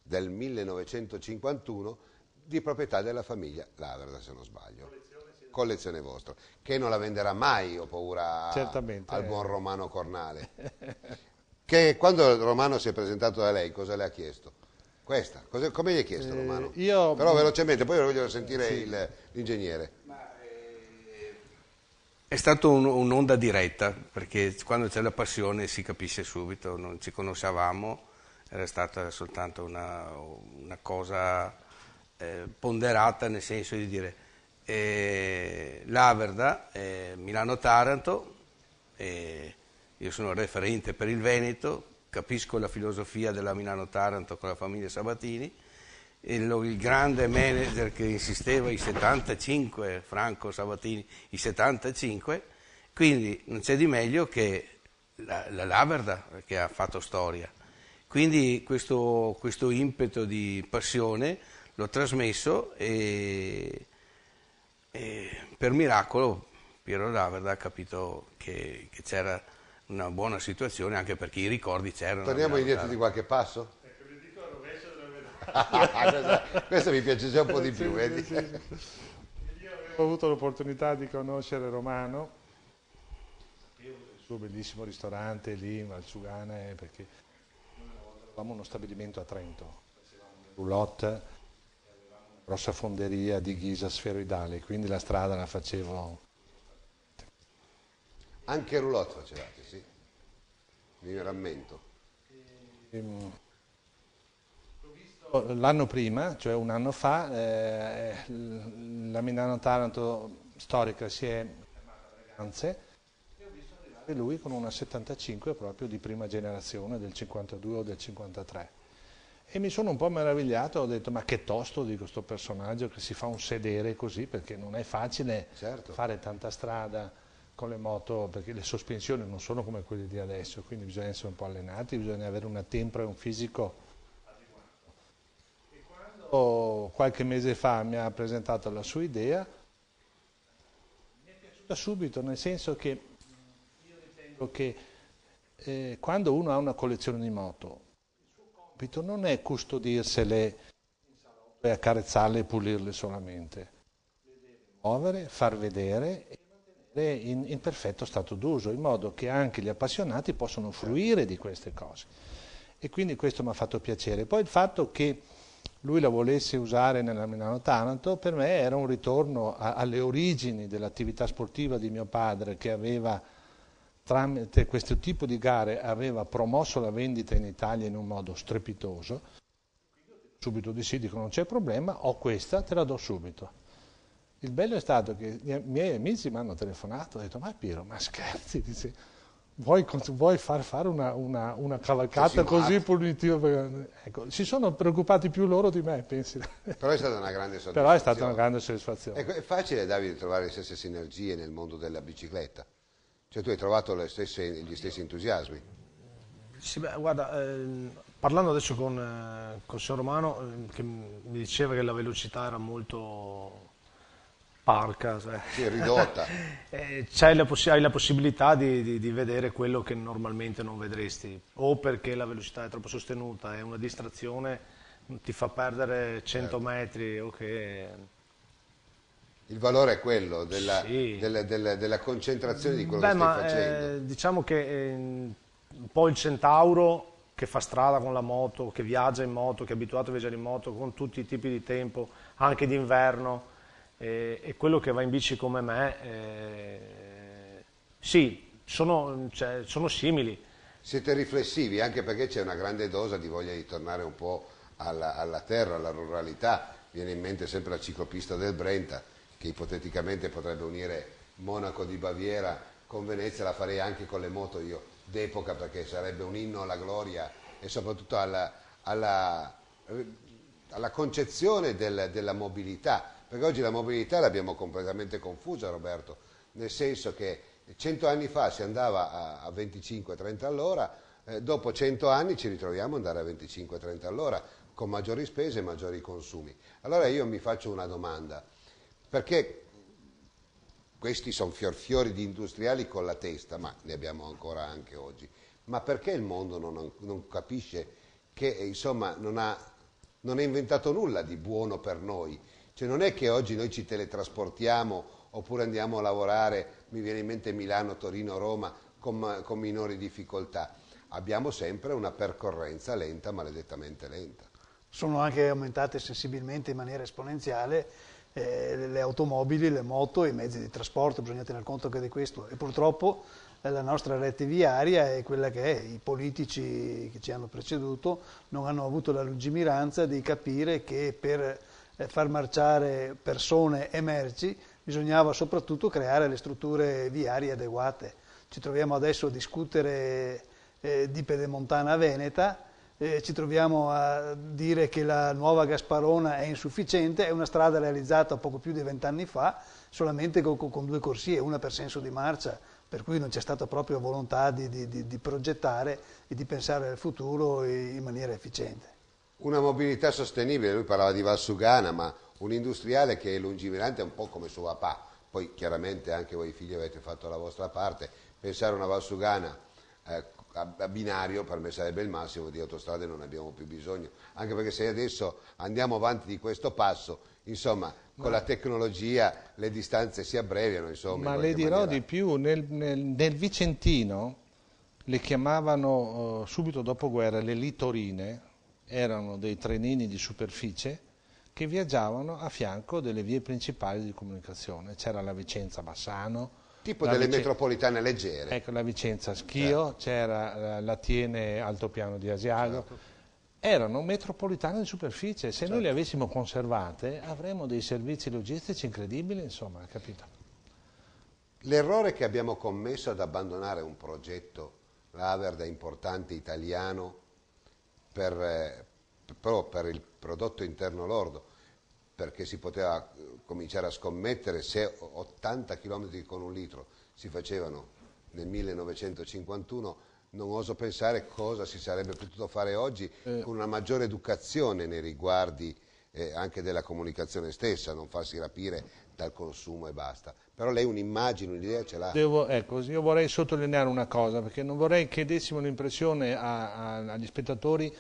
del 1951 di proprietà della famiglia Laverda, se non sbaglio. Collezione vostra, che non la venderà mai, ho paura, Certamente, al buon Romano Cornale. Che quando Romano si è presentato da lei, cosa le ha chiesto? Questa, come gli hai chiesto Romano? Però velocemente, poi voglio sentire l'ingegnere. È stato un'onda diretta, perché quando c'è la passione si capisce subito, non ci conoscevamo, era stata soltanto una cosa ponderata, nel senso di dire Laverda, Milano-Taranto, io sono referente per il Veneto, capisco la filosofia della Milano-Taranto con la famiglia Sabatini, il grande manager che insisteva, i 75, Franco Sabatini, i 75, quindi non c'è di meglio che la Laverda che ha fatto storia. Quindi questo impeto di passione l'ho trasmesso e per miracolo Piero Laverda ha capito che c'era una buona situazione, anche perché i ricordi c'erano. Torniamo indietro di qualche passo? Questo mi piace già un po' di più, vedi? Sì. Io avevo avuto l'opportunità di conoscere Romano, il suo bellissimo ristorante lì, Valsugana, perché avevamo uno stabilimento a Trento, facevamo le roulotte, avevamo una grossa fonderia di ghisa sferoidale, quindi la strada la facevo. Anche roulotte facevate, sì, mi rammento. L'ho visto L'anno prima, cioè un anno fa, la Milano-Taranto storica si è fermata a Breganze e ho visto arrivare lui con una 75 proprio di prima generazione, del 52 o del 53. E mi sono un po' meravigliato, ho detto ma che tosto di questo personaggio che si fa un sedere così, perché non è facile fare tanta strada con le moto, perché le sospensioni non sono come quelle di adesso, quindi bisogna essere un po' allenati, bisogna avere una tempra e un fisico adeguato. E quando qualche mese fa mi ha presentato la sua idea, mi è piaciuta subito, nel senso che io ritengo che quando uno ha una collezione di moto, non è custodirsele in salotto e accarezzarle e pulirle solamente, le deve muovere, far vedere e mantenere in perfetto stato d'uso, in modo che anche gli appassionati possano fruire di queste cose. E quindi questo mi ha fatto piacere. Poi il fatto che lui la volesse usare nella Milano-Taranto per me era un ritorno alle origini dell'attività sportiva di mio padre, che aveva tramite questo tipo di gare aveva promosso la vendita in Italia in un modo strepitoso. Subito di sì, dico non c'è problema, ho questa, te la do subito. Il bello è stato che i miei amici mi hanno telefonato e ho detto ma Piero, ma scherzi, dice, vuoi far fare una cavalcata così punitiva? Ecco, si sono preoccupati più loro di me, pensi. Però è stata una grande soddisfazione. Però è stata una grande soddisfazione. Ecco, è facile, Davide, trovare le stesse sinergie nel mondo della bicicletta? Cioè tu hai trovato gli stessi entusiasmi? Sì, beh, guarda, parlando adesso con il signor Romano, che mi diceva che la velocità era molto parca, cioè. Sì, ridotta. Hai la possibilità di vedere quello che normalmente non vedresti, o perché la velocità è troppo sostenuta, è una distrazione, ti fa perdere 100 metri o che... Il valore è quello della concentrazione di quello che stai facendo. Diciamo che un po' il centauro che fa strada con la moto, che viaggia in moto, che è abituato a viaggiare in moto con tutti i tipi di tempo, anche d'inverno, e quello che va in bici come me, sì, sono simili. Siete riflessivi, anche perché c'è una grande dose di voglia di tornare un po' alla terra, alla ruralità. Viene in mente sempre la ciclopista del Brenta, che ipoteticamente potrebbe unire Monaco di Baviera con Venezia, la farei anche con le moto io d'epoca, perché sarebbe un inno alla gloria e soprattutto alla concezione della mobilità, perché oggi la mobilità l'abbiamo completamente confusa, Roberto, nel senso che 100 anni fa si andava a 25-30 all'ora, dopo 100 anni ci ritroviamo ad andare a 25-30 all'ora con maggiori spese e maggiori consumi. Allora io mi faccio una domanda: perché questi sono fiori di industriali con la testa, ma ne abbiamo ancora anche oggi, ma perché il mondo non capisce che insomma non ha inventato nulla di buono per noi? Cioè non è che oggi noi ci teletrasportiamo oppure andiamo a lavorare, mi viene in mente Milano, Torino, Roma, con minori difficoltà. Abbiamo sempre una percorrenza lenta, maledettamente lenta. Sono anche aumentate sensibilmente in maniera esponenziale le automobili, le moto e i mezzi di trasporto, bisogna tener conto anche di questo, e purtroppo la nostra rete viaria è quella che è. I politici che ci hanno preceduto non hanno avuto la lungimiranza di capire che per far marciare persone e merci bisognava soprattutto creare le strutture viarie adeguate. Ci troviamo adesso a discutere di Pedemontana Veneta, ci troviamo a dire che la nuova Gasparona è insufficiente, è una strada realizzata poco più di 20 anni fa, solamente con 2 corsie, una per senso di marcia, per cui non c'è stata proprio volontà di progettare e di pensare al futuro in maniera efficiente. Una mobilità sostenibile, lui parlava di Valsugana, ma un industriale che è lungimirante è un po' come suo papà, poi chiaramente anche voi figli avete fatto la vostra parte, pensare a una Valsugana a binario per me sarebbe il massimo, di autostrade non abbiamo più bisogno, anche perché se adesso andiamo avanti di questo passo, insomma, con la tecnologia le distanze si abbreviano, insomma. Ma le dirò di più, nel Vicentino le chiamavano subito dopo guerra le litorine, erano dei trenini di superficie che viaggiavano a fianco delle vie principali di comunicazione, c'era la Vicenza-Bassano, tipo delle metropolitane leggere. Ecco, la Vicenza Schio, certo. C'era la Tiene Altopiano di Asiago, certo. erano metropolitane di superficie, se noi le avessimo conservate avremmo dei servizi logistici incredibili, insomma, capito? L'errore che abbiamo commesso ad abbandonare un progetto, l'Averda importante italiano, però per il prodotto interno lordo, perché si poteva cominciare a scommettere se 80 km con un litro si facevano nel 1951, non oso pensare cosa si sarebbe potuto fare oggi con una maggiore educazione nei riguardi anche della comunicazione stessa, non farsi rapire dal consumo e basta. Però lei un'immagine, un'idea ce l'ha. Ecco, io vorrei sottolineare una cosa, perché non vorrei che dessimo l'impressione agli spettatori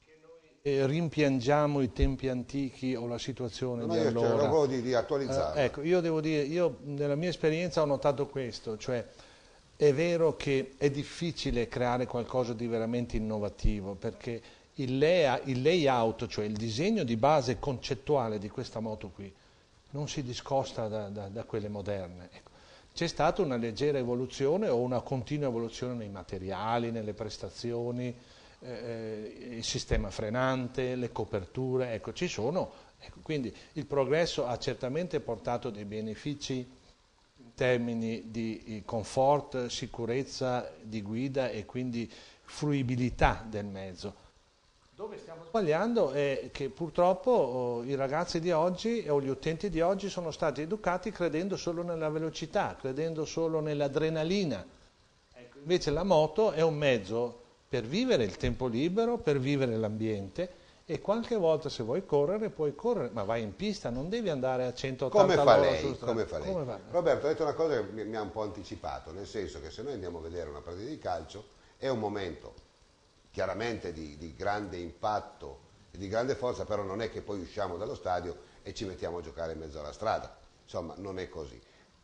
che noi rimpiangiamo i tempi antichi o la situazione di allora. Io cerco di attualizzare. Ecco, io devo dire, io nella mia esperienza ho notato questo, cioè è vero che è difficile creare qualcosa di veramente innovativo, perché il layout, cioè il disegno di base concettuale di questa moto qui, non si discosta da quelle moderne. Ecco. C'è stata una leggera evoluzione o una continua evoluzione nei materiali, nelle prestazioni, il sistema frenante, le coperture, ecco, ci sono. Ecco, quindi il progresso ha certamente portato dei benefici in termini di comfort, sicurezza di guida e quindi fruibilità del mezzo. Dove stiamo sbagliando è che purtroppo i ragazzi di oggi o gli utenti di oggi sono stati educati credendo solo nella velocità, credendo solo nell'adrenalina. Ecco, invece la moto è un mezzo per vivere il tempo libero, per vivere l'ambiente, e qualche volta se vuoi correre puoi correre, ma vai in pista, non devi andare a 180 all'ora su strada. Come fa lei? Roberto ha detto una cosa che mi ha un po' anticipato, nel senso che se noi andiamo a vedere una partita di calcio è un momento chiaramente di grande impatto e di grande forza, però non è che poi usciamo dallo stadio e ci mettiamo a giocare in mezzo alla strada, insomma non è così.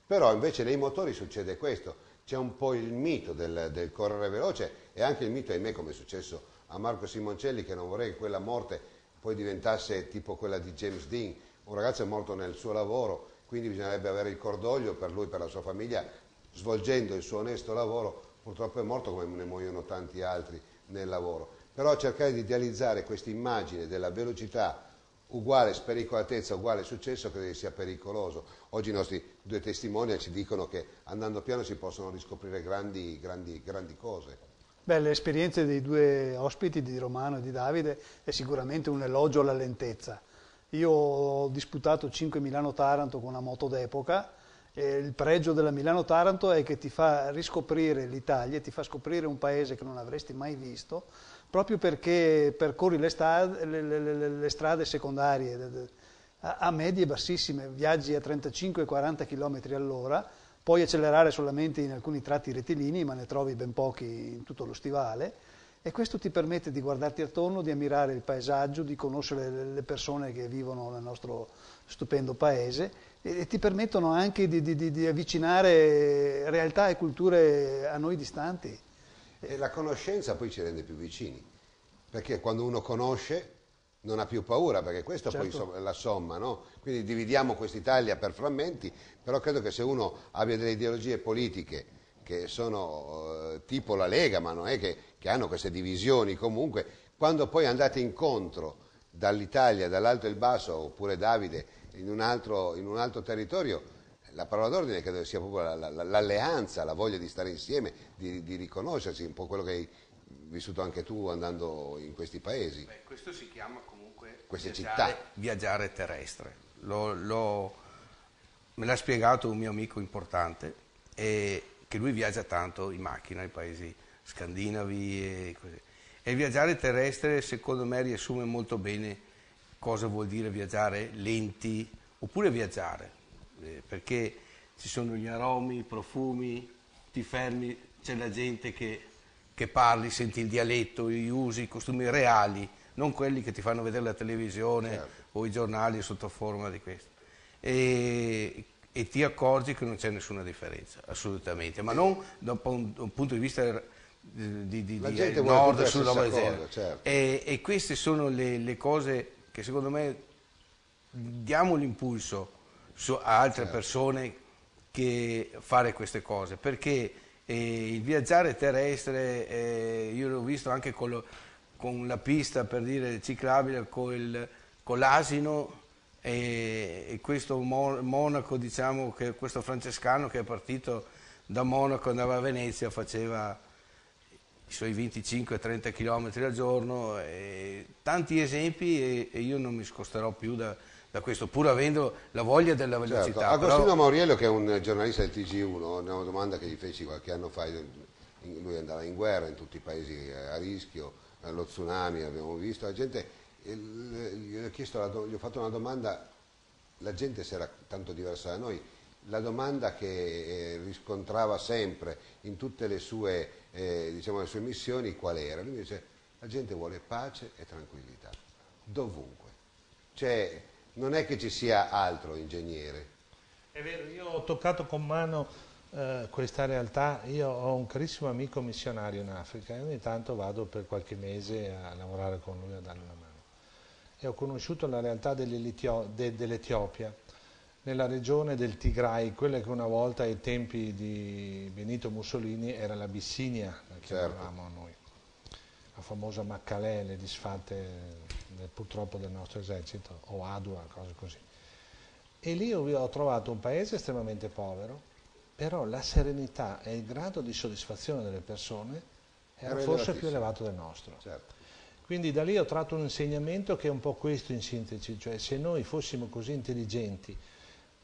Però invece nei motori succede questo, c'è un po' il mito del correre veloce e anche il mito, ahimè, come è successo a Marco Simoncelli, che non vorrei che quella morte poi diventasse tipo quella di James Dean, un ragazzo è morto nel suo lavoro, quindi bisognerebbe avere il cordoglio per lui e per la sua famiglia, svolgendo il suo onesto lavoro, purtroppo è morto come ne muoiono tanti altri nel lavoro, però cercare di idealizzare questa immagine della velocità uguale spericolatezza, uguale successo, credo che sia pericoloso. Oggi i nostri due testimonial ci dicono che andando piano si possono riscoprire grandi cose. Beh, le esperienze dei due ospiti, di Romano e di Davide, è sicuramente un elogio alla lentezza. Io ho disputato 5 Milano-Taranto con una moto d'epoca. Il pregio della Milano-Taranto è che ti fa riscoprire l'Italia, ti fa scoprire un paese che non avresti mai visto, proprio perché percorri le strade secondarie a medie bassissime, viaggi a 35-40 km all'ora, puoi accelerare solamente in alcuni tratti rettilinei, ma ne trovi ben pochi in tutto lo stivale, e questo ti permette di guardarti attorno, di ammirare il paesaggio, di conoscere le persone che vivono nel nostro stupendo paese, e ti permettono anche di avvicinare realtà e culture a noi distanti. E la conoscenza poi ci rende più vicini, perché quando uno conosce non ha più paura, perché questo certo. Poi è la somma, no? Quindi dividiamo quest'Italia per frammenti, però credo che se uno abbia delle ideologie politiche che sono tipo la Lega, ma non è che hanno queste divisioni comunque, quando poi andate incontro dall'Italia, dall'alto e il basso, oppure Davide, in un altro territorio, la parola d'ordine credo sia proprio l'alleanza, la voglia di stare insieme, di riconoscersi, un po' quello che hai vissuto anche tu andando in questi paesi. Beh, questo si chiama comunque viaggiare terrestre. Me l'ha spiegato un mio amico importante, che lui viaggia tanto in macchina nei paesi scandinavi e così. E il viaggiare terrestre secondo me riassume molto bene cosa vuol dire viaggiare lenti, oppure viaggiare, perché ci sono gli aromi, i profumi, ti fermi, c'è la gente che parli, senti il dialetto, gli usi, i costumi reali, non quelli che ti fanno vedere la televisione certo. O i giornali sotto forma di questo. E ti accorgi che non c'è nessuna differenza, assolutamente, ma non da un punto di vista di nord, sud, certo. E queste sono le cose che secondo me diamo l'impulso a altre certo. Persone che fare queste cose, perché il viaggiare terrestre io l'ho visto anche con con la pista, per dire, ciclabile con l'asino, e questo monaco, diciamo, che questo francescano che è partito da Monaco, andava a Venezia, faceva i suoi 25-30 km al giorno, tanti esempi, e io non mi scosterò più da questo, pur avendo la voglia della velocità. Certo. Agostino Mauriello, che è un giornalista del TG1, una domanda che gli feci qualche anno fa, lui andava in guerra in tutti i paesi a rischio, lo tsunami abbiamo visto, la gente, gli ho fatto una domanda, la gente si era tanto diversa da noi, la domanda che riscontrava sempre in tutte le sue, diciamo, le sue missioni qual era? Lui mi dice: la gente vuole pace e tranquillità, dovunque. Cioè, non è che ci sia altro, ingegnere. È vero, io ho toccato con mano questa realtà. Io ho un carissimo amico missionario in Africa e ogni tanto vado per qualche mese a lavorare con lui, a dargli una mano. E ho conosciuto la realtà dell'Etiopia, nella regione del Tigray, quella che una volta ai tempi di Benito Mussolini era l'Abissinia, la chiamavamo noi, la famosa Maccalè, le disfatte purtroppo del nostro esercito, o Adua, cose così. E lì ho trovato un paese estremamente povero, però la serenità e il grado di soddisfazione delle persone era forse più elevato del nostro. Certo. Quindi da lì ho tratto un insegnamento che è un po' questo in sintesi, cioè se noi fossimo così intelligenti,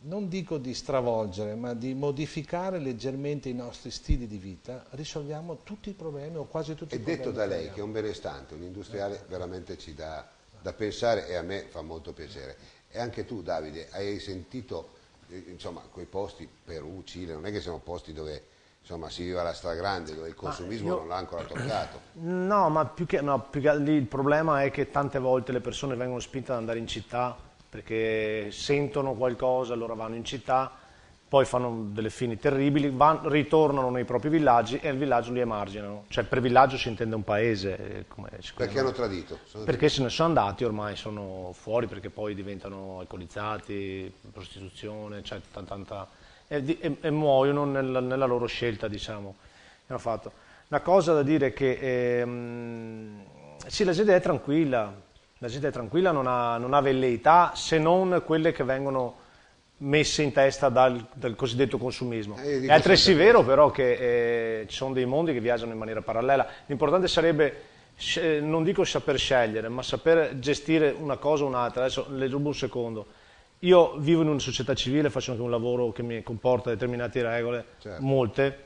non dico di stravolgere, ma di modificare leggermente i nostri stili di vita, risolviamo tutti i problemi o quasi tutti i problemi. E detto da lei, che è un benestante, un industriale, veramente ci dà da pensare, e a me fa molto piacere. E anche tu, Davide, hai sentito, insomma, quei posti, Perù, Cile, non è che siano posti dove, insomma, si vive alla stragrande, dove il consumismo non l'ha ancora toccato. No, ma più che lì il problema è che tante volte le persone vengono spinte ad andare in città perché sentono qualcosa, allora vanno in città, poi fanno delle fini terribili, ritornano nei propri villaggi e il villaggio li emarginano. Cioè per villaggio si intende un paese. Perché hanno tradito? Perché se ne sono andati, ormai sono fuori, perché poi diventano alcolizzati, prostituzione, cioè e muoiono nella loro scelta, diciamo, che hanno fatto. Una cosa da dire è che sì, la gente è tranquilla. La gente è tranquilla, non ha velleità, se non quelle che vengono messe in testa dal cosiddetto consumismo. È altresì vero però che ci sono dei mondi che viaggiano in maniera parallela. L'importante sarebbe, non dico saper scegliere, ma saper gestire una cosa o un'altra. Adesso le rubo un secondo. Io vivo in una società civile, faccio anche un lavoro che mi comporta determinate regole, certo, molte,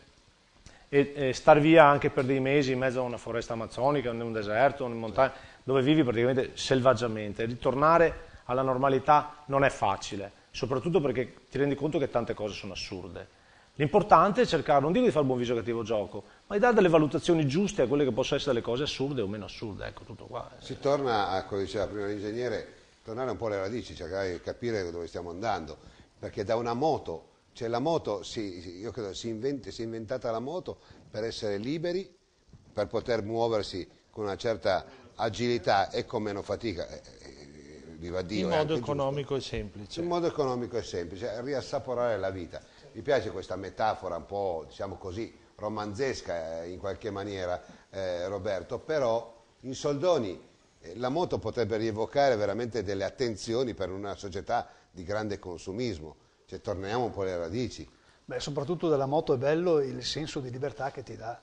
e star via anche per dei mesi in mezzo a una foresta amazzonica, in un deserto, in montagna, dove vivi praticamente selvaggiamente. Ritornare alla normalità non è facile, soprattutto perché ti rendi conto che tante cose sono assurde. L'importante è cercare, non dico di fare buon viso cattivo gioco, ma di dare delle valutazioni giuste a quelle che possono essere delle cose assurde o meno assurde, ecco, tutto qua. Si torna a quello che diceva prima l'ingegnere, tornare un po' alle radici, cercare di capire dove stiamo andando, perché da una moto, cioè la moto, io credo si è inventata la moto per essere liberi, per poter muoversi con una certa agilità e con meno fatica, viva Dio. In modo economico e semplice. In modo economico e semplice, riassaporare la vita. Mi piace questa metafora un po', diciamo così, romanzesca in qualche maniera, Roberto, però in soldoni la moto potrebbe rievocare veramente delle attenzioni per una società di grande consumismo. Cioè, torniamo un po' alle radici. Beh, soprattutto della moto è bello il senso di libertà che ti dà.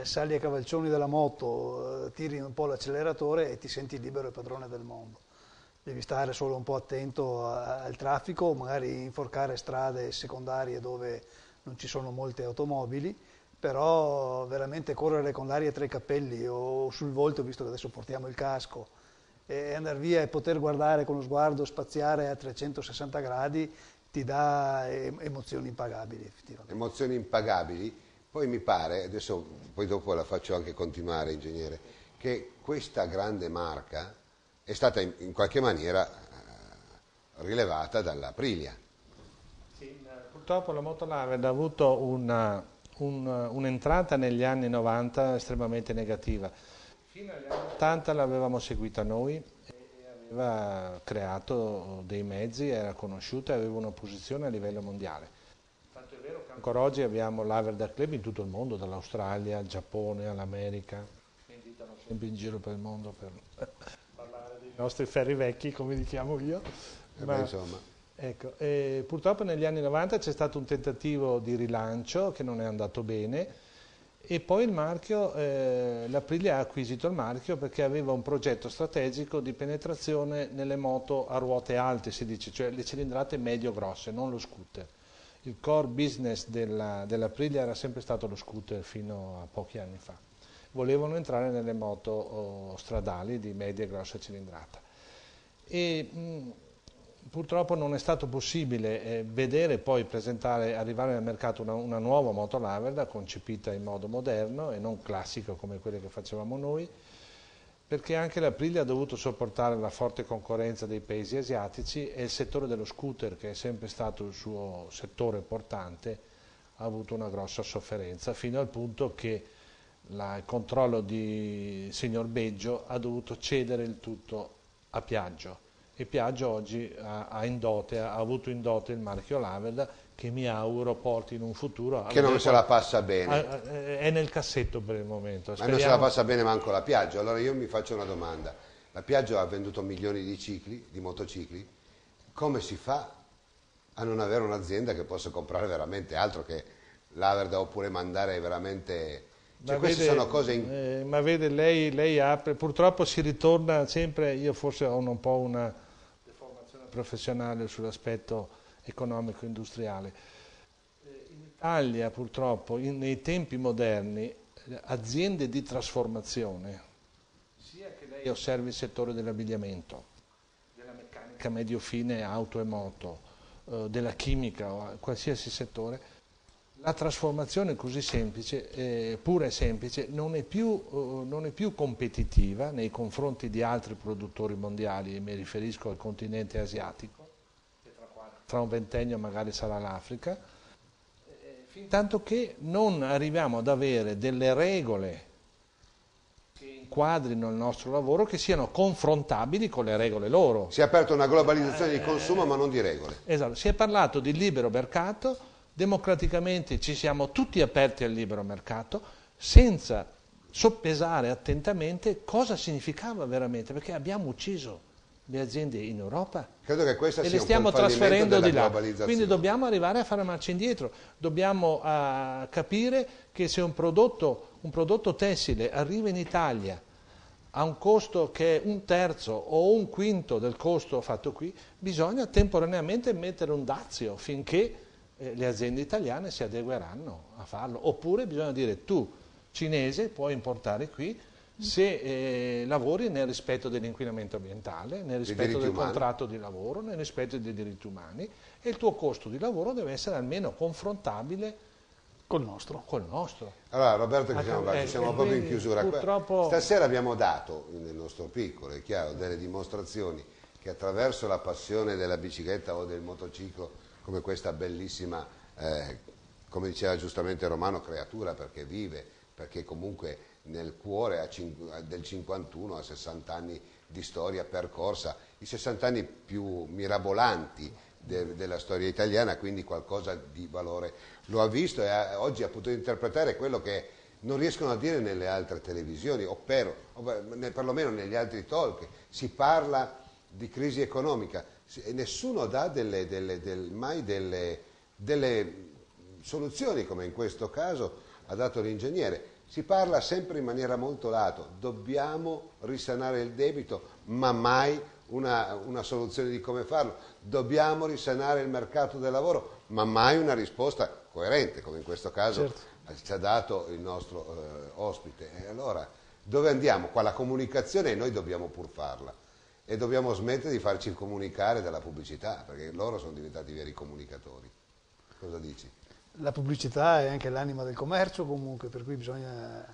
Sali a cavalcioni della moto, tiri un po' l'acceleratore e ti senti libero e padrone del mondo. Devi stare solo un po' attento al traffico, magari inforcare strade secondarie dove non ci sono molte automobili, però veramente correre con l'aria tra i capelli o sul volto, visto che adesso portiamo il casco, e andare via e poter guardare con lo sguardo, spaziare a 360 gradi, ti dà emozioni impagabili, effettivamente. Emozioni impagabili. Poi mi pare, adesso poi dopo la faccio anche continuare, ingegnere, che questa grande marca è stata in qualche maniera rilevata dalla Aprilia. Sì, purtroppo la Motolaver ha avuto un'entrata negli anni 90 estremamente negativa. Fino agli anni 80 l'avevamo seguita noi e aveva creato dei mezzi, era conosciuta e aveva una posizione a livello mondiale. Tanto è vero che ancora oggi abbiamo l'Aver Club in tutto il mondo, dall'Australia al Giappone all'America, vendita non sempre in giro per il mondo per parlare dei nostri ferri vecchi, come li chiamo io. Ma, insomma. Ecco, purtroppo negli anni 90 c'è stato un tentativo di rilancio che non è andato bene, e poi il marchio, l'Aprilia ha acquisito il marchio perché aveva un progetto strategico di penetrazione nelle moto a ruote alte, si dice, cioè le cilindrate medio-grosse, non lo scooter. Il core business dell'Aprilia era sempre stato lo scooter fino a pochi anni fa. Volevano entrare nelle moto stradali di media e grossa cilindrata. Purtroppo non è stato possibile vedere poi arrivare nel mercato una nuova moto Laverda concepita in modo moderno e non classico come quelle che facevamo noi, perché anche l'Aprilia ha dovuto sopportare la forte concorrenza dei paesi asiatici, e il settore dello scooter, che è sempre stato il suo settore portante, ha avuto una grossa sofferenza, fino al punto che il controllo di signor Beggio ha dovuto cedere il tutto a Piaggio. E Piaggio oggi ha avuto in dote il marchio Laverda, che mi auguro porti in un futuro... Che non se la passa bene. È nel cassetto per il momento. Ma non se la passa bene manco la Piaggio. Allora io mi faccio una domanda. La Piaggio ha venduto milioni di motocicli. Come si fa a non avere un'azienda che possa comprare veramente altro che Laverda, oppure mandare veramente... Cioè, queste sono cose... ma vede, lei apre, purtroppo si ritorna sempre, io forse ho un po' una deformazione professionale sull'aspetto economico-industriale. In Italia purtroppo, nei tempi moderni, aziende di trasformazione, sia che lei osservi il settore dell'abbigliamento, della meccanica medio-fine, auto e moto, della chimica o qualsiasi settore, la trasformazione così semplice, pura e semplice, non è più competitiva nei confronti di altri produttori mondiali, e mi riferisco al continente asiatico, che tra un ventennio magari sarà l'Africa, fin tanto che non arriviamo ad avere delle regole che inquadrino il nostro lavoro, che siano confrontabili con le regole loro. Si è aperta una globalizzazione di consumo, ma non di regole. Esatto, si è parlato di libero mercato. Democraticamente ci siamo tutti aperti al libero mercato, senza soppesare attentamente cosa significava veramente, perché abbiamo ucciso le aziende in Europa. Credo che questa e sia le stiamo un po' il trasferendo di là. globalizzazione. Quindi dobbiamo arrivare a fare marcia indietro, dobbiamo capire che se un prodotto tessile arriva in Italia a un costo che è un terzo o un quinto del costo fatto qui, bisogna temporaneamente mettere un dazio finché le aziende italiane si adegueranno a farlo, oppure bisogna dire: tu cinese puoi importare qui se lavori nel rispetto dell'inquinamento ambientale, nel rispetto del contratto di lavoro, nel rispetto dei diritti umani, e il tuo costo di lavoro deve essere almeno confrontabile col nostro. Allora Roberto, ci siamo proprio in chiusura. Purtroppo... Stasera abbiamo dato, nel nostro piccolo, è chiaro, delle dimostrazioni che attraverso la passione della bicicletta o del motociclo, come questa bellissima, come diceva giustamente Romano, creatura, perché vive, perché comunque nel cuore del 51 a 60 anni di storia percorsa, i 60 anni più mirabolanti della storia italiana, quindi qualcosa di valore lo ha visto, e oggi ha potuto interpretare quello che non riescono a dire nelle altre televisioni, o perlomeno negli altri talk. Si parla di crisi economica, e nessuno dà mai delle soluzioni, come in questo caso ha dato l'ingegnere. Si parla sempre in maniera molto lato: dobbiamo risanare il debito, ma mai una soluzione di come farlo. Dobbiamo risanare il mercato del lavoro, ma mai una risposta coerente, come in questo caso ci ha dato il nostro ospite. E allora dove andiamo? Qua la comunicazione noi dobbiamo pur farla. E dobbiamo smettere di farci comunicare dalla pubblicità, perché loro sono diventati veri comunicatori. Cosa dici? La pubblicità è anche l'anima del commercio comunque, per cui bisogna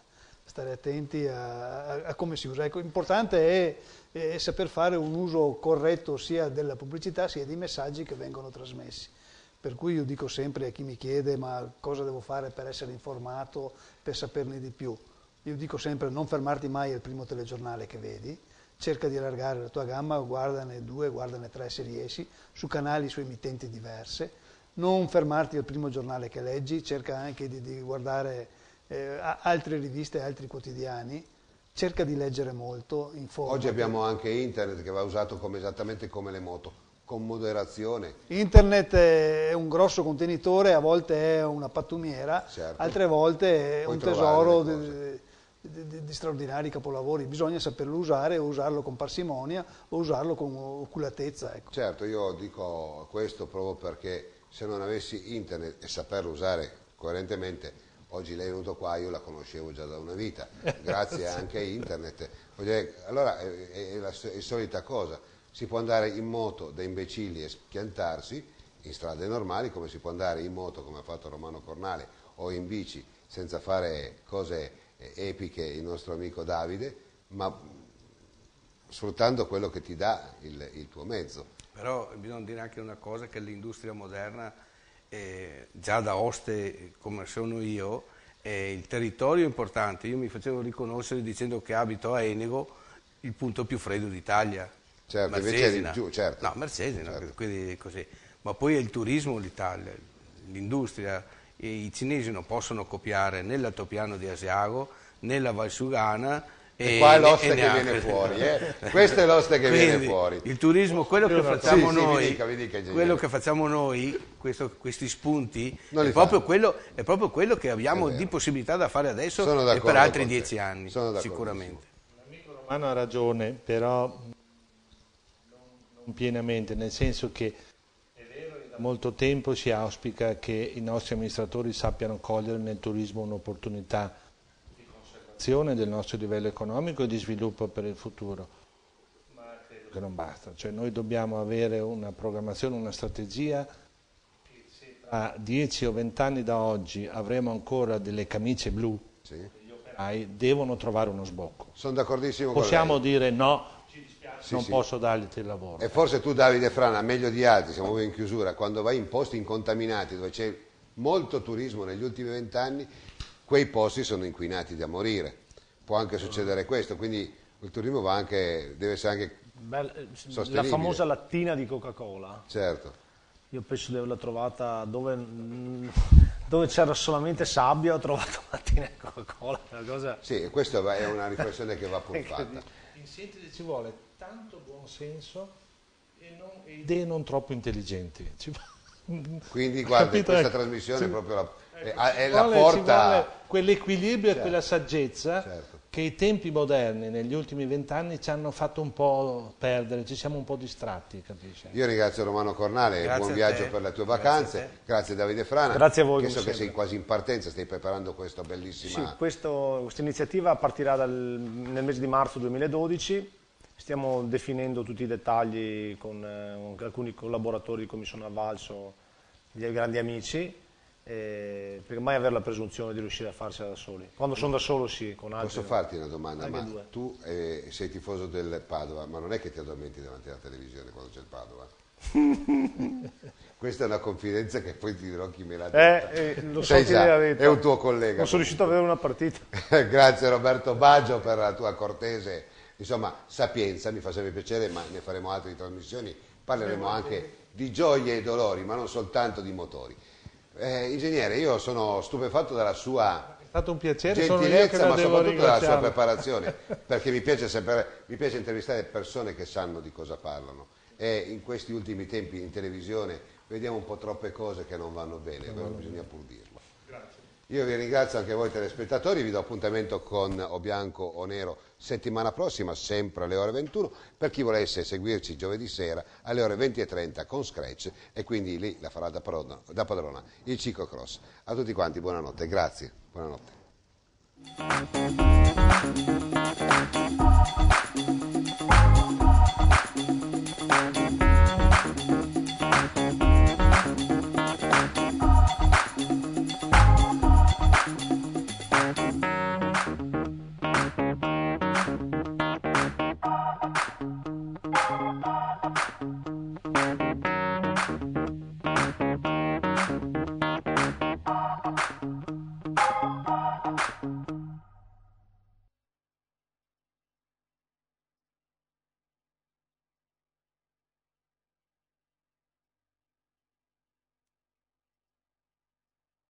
stare attenti a come si usa. Ecco, l'importante è saper fare un uso corretto sia della pubblicità sia dei messaggi che vengono trasmessi. Per cui io dico sempre a chi mi chiede: ma cosa devo fare per essere informato, per saperne di più? Io dico sempre: non fermarti mai al primo telegiornale che vedi, cerca di allargare la tua gamma, guardane 2, guardane 3 se riesci, su canali, su emittenti diverse. Non fermarti al primo giornale che leggi, cerca anche di guardare altre riviste, altri quotidiani, cerca di leggere molto, informati. Oggi abbiamo anche internet che va usato esattamente come le moto, con moderazione. Internet è un grosso contenitore, a volte è una pattumiera, Certo. altre volte è Puoi un trovare tesoro delle cose. di straordinari capolavori. Bisogna saperlo usare, o usarlo con parsimonia o usarlo con oculatezza. Ecco. Certo, io dico questo proprio perché se non avessi internet e saperlo usare coerentemente, oggi lei è venuto qua, io la conoscevo già da una vita, grazie anche a internet. Allora è la solita cosa, si può andare in moto da imbecilli e schiantarsi in strade normali, come si può andare in moto come ha fatto Romano Cornale o in bici senza fare cose epiche il nostro amico Davide, ma sfruttando quello che ti dà il tuo mezzo. Però bisogna dire anche una cosa, che l'industria moderna, già da oste come sono io, il territorio è importante. Io mi facevo riconoscere dicendo che abito a Enego, il punto più freddo d'Italia. Certo, Mersesina. invece di giù, certo. No, Mersesina, Certo. quindi così. Ma poi è il turismo l'Italia, l'industria. I cinesi non possono copiare né l'altopiano di Asiago né la Valsugana. E qua è l'oste che neanche. viene fuori, questa è l'oste che Quindi, viene fuori. il turismo, quello che facciamo Sì, noi, mi dica, ingegnere. quello che facciamo noi, questi spunti, Non è li proprio, fanno. è proprio quello che abbiamo È vero. di possibilità da fare adesso Sono e d'accordo per altri con te. 10 anni, Sono sicuramente. Romano ha ragione, però non pienamente, nel senso che è vero che da molto tempo si auspica che i nostri amministratori sappiano cogliere nel turismo un'opportunità di conservazione del nostro livello economico e di sviluppo per il futuro, ma credo che non basta, cioè noi dobbiamo avere una programmazione, una strategia che se tra 10 o 20 anni da oggi avremo ancora delle camicie blu, Sì. gli operai devono trovare uno sbocco. Sono d'accordissimo con Possiamo lei. dire no, non sì. posso dargli il lavoro. E forse tu, Davide Frana, meglio di altri, siamo in chiusura, quando vai in posti incontaminati dove c'è molto turismo negli ultimi 20 anni, quei posti sono inquinati da morire. Può anche succedere questo, quindi il turismo deve essere anche La sostenibile. famosa lattina di Coca-Cola, Certo. io penso di averla trovata dove c'era solamente sabbia, ho trovato la lattina di Coca-Cola, una cosa... Sì, questa è una riflessione che va pur fatta. In sintesi ci vuole tanto buon senso e idee non troppo intelligenti. Quindi guarda, Capito? questa Ecco. trasmissione Ci- proprio ci la vuole porta... quell'equilibrio e Certo. quella saggezza Certo. che i tempi moderni negli ultimi 20 anni ci hanno fatto un po' perdere, ci siamo un po' distratti, capisci? Io ringrazio Romano Cornale, Grazie buon a viaggio te. per le tue Grazie vacanze, a te. grazie Davide Frana. Grazie a voi, Che come so che sei sempre. quasi in partenza, stai preparando questa Sì, bellissima... questa iniziativa partirà nel mese di marzo 2012, stiamo definendo tutti i dettagli con alcuni collaboratori di Commissione Avvalso, gli grandi amici, perché mai avere la presunzione di riuscire a farsela da soli. Quando sono da solo sì, con altri Posso no. farti una domanda? Anche Ma due. tu sei tifoso del Padova, ma non è che ti addormenti davanti alla televisione quando c'è il Padova? Questa è una confidenza che poi ti dirò chi me l'ha detta. Lo so Sai chi già, l'ha detto. è un tuo collega. Non sono riuscito a vedere una partita. Grazie Roberto Baggio per la tua cortese, insomma, sapienza, mi fa sempre piacere, ma ne faremo altre trasmissioni, parleremo anche di gioie e dolori, ma non soltanto di motori. Ingegnere, io sono stupefatto dalla sua È stato un piacere, sono io che gentilezza, la ma devo soprattutto dalla sua ringraziare. preparazione, perché mi piace intervistare persone che sanno di cosa parlano, e in questi ultimi tempi in televisione vediamo un po' troppe cose che non vanno bene, quello bisogna pur dirlo. Io vi ringrazio anche voi telespettatori, vi do appuntamento con O Bianco o Nero settimana prossima, sempre alle ore 21, per chi volesse seguirci giovedì sera alle ore 20:30 con Scratch, e quindi lì la farà da padrona il ciclocross. A tutti quanti buonanotte, grazie, buonanotte.